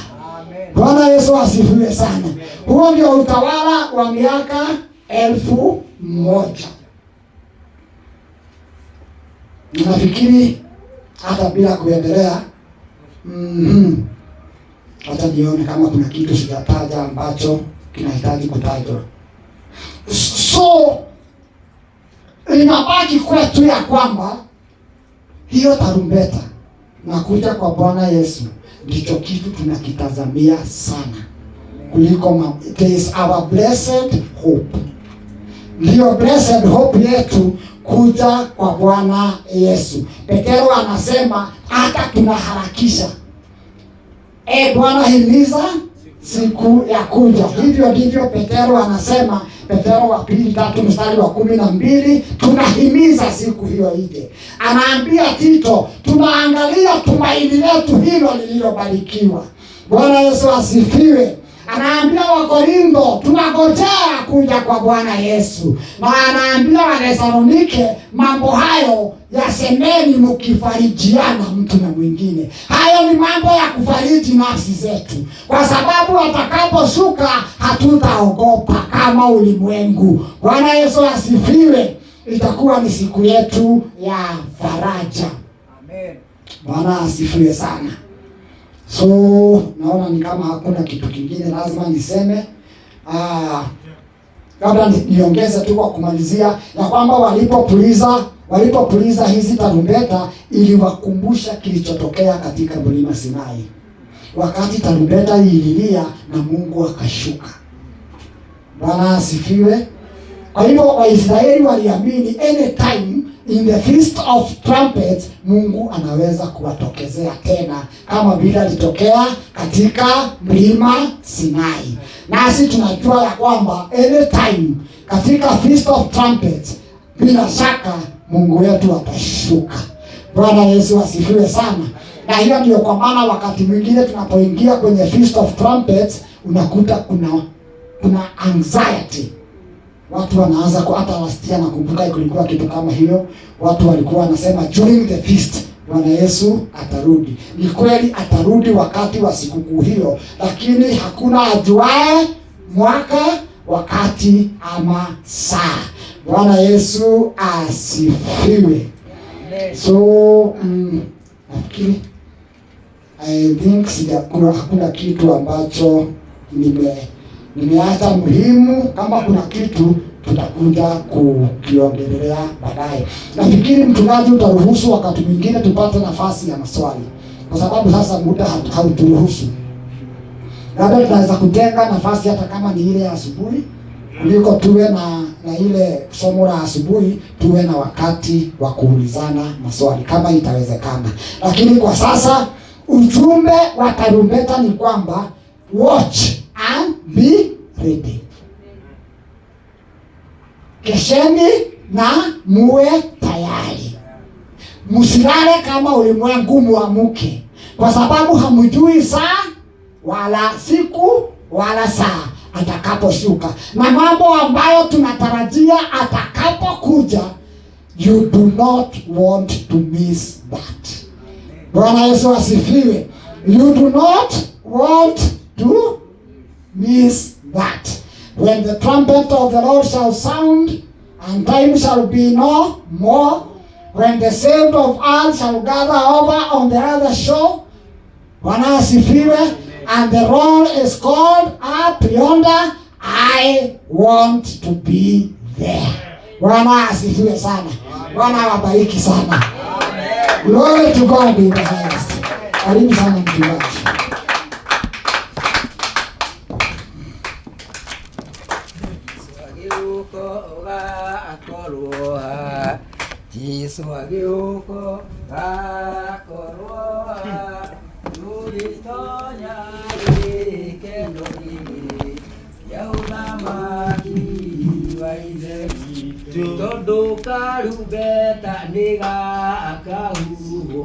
Bwana Yesu asifiwe sana. Huo ndio utawala wa miaka 1000. Ninafikiri hata bila kuendelea, acha nione kama kuna kitu sijataja ambacho kinahitaji kutajwa. So linabaki kwetu ya kwamba hiyo tarumbeta na kuja kwa Bwana Yesu ndicho kitu tunakitazamia sana kuliko it is our blessed hope. Ndio blessed hope yetu kuja kwa Bwana Yesu. Petero anasema hata tunaharakisha. Bwana himiza siku ya kuja. Hivyo ndivyo Petero anasema, Petero wa 2:3 mstari wa 12, tunahimiza siku hiyo ije. Anaambia Tito, tunaangalia tumaini letu hilo lililobarikiwa. Bwana Yesu asifiwe. Anaambia Wakorintho tunangojea kuja kwa Bwana Yesu. Na anaambia Wathesalonike mambo hayo yasemeni mkifarijiana mtu na mwingine. Hayo ni mambo ya kufariji nafsi zetu, kwa sababu atakaposhuka hatutaogopa kama ulimwengu. Bwana Yesu asifiwe. Itakuwa ni siku yetu ya faraja. Amen. Bwana asifiwe sana. So naona ni kama hakuna kitu kingine lazima niseme. Kabla niongeze tu kwa kumalizia ya kwamba walipopuliza hizi tarumbeta iliwakumbusha kilichotokea katika mlima Sinai. Wakati tarumbeta ililia na Mungu akashuka. Bwana asifiwe. Kwa hivyo Waisraeli waliamini anytime in the Feast of Trumpets Mungu anaweza kuwatokezea tena kama vile alitokea katika mlima Sinai. Nasi tunajua ya kwamba anytime katika Feast of Trumpets bila shaka Mungu wetu atashuka. Bwana Yesu asifiwe sana. Na hiyo ndio kwa maana wakati mwingine tunapoingia kwenye Feast of Trumpets unakuta kuna anxiety. Watu wanaanza kwa hata wastia, nakumbuka kulikuwa kitu kama hiyo. Watu walikuwa wanasema during the feast Bwana Yesu atarudi. Ni kweli atarudi wakati wa sikukuu hiyo, lakini hakuna ajuaye mwaka, wakati ama saa. Bwana Yesu asifiwe. So nafikiri I think hakuna kitu ambacho nimeacha muhimu. Kama kuna kitu tutakuja kukiongelea baadaye. Nafikiri mchungaji utaruhusu wakati mwingine tupate nafasi ya maswali, kwa sababu sasa muda hauturuhusu. Labda tunaweza kutenga nafasi hata kama ni ile ya asubuhi, kuliko tuwe na ile somo la asubuhi, tuwe na wakati wa kuulizana maswali kama itawezekana. Lakini kwa sasa ujumbe wa tarumbeta ni kwamba watch and be ready. Kesheni na muwe tayari. Msilale kama ulimwengu, muamke, kwa sababu hamjui saa wala siku wala saa atakaposhuka, na mambo ambayo tunatarajia atakapokuja. You do not want to miss that. Bwana Yesu asifiwe. You do not want to miss that. When the trumpet of the Lord shall sound, and time shall be no more, when the saved of all shall gather over on the other shore, Bwana asifiwe, and the roll is called up yonder, I want to be there. Bwana asifiwe sana. Bwana wabariki sana. Glory to God in the highest. Karibu sana mchungaji. Yesu ageuko akoroa tulitonya ikendo hili ya udhamaki wa Tondu karumbeta nĩ gakahuhwo.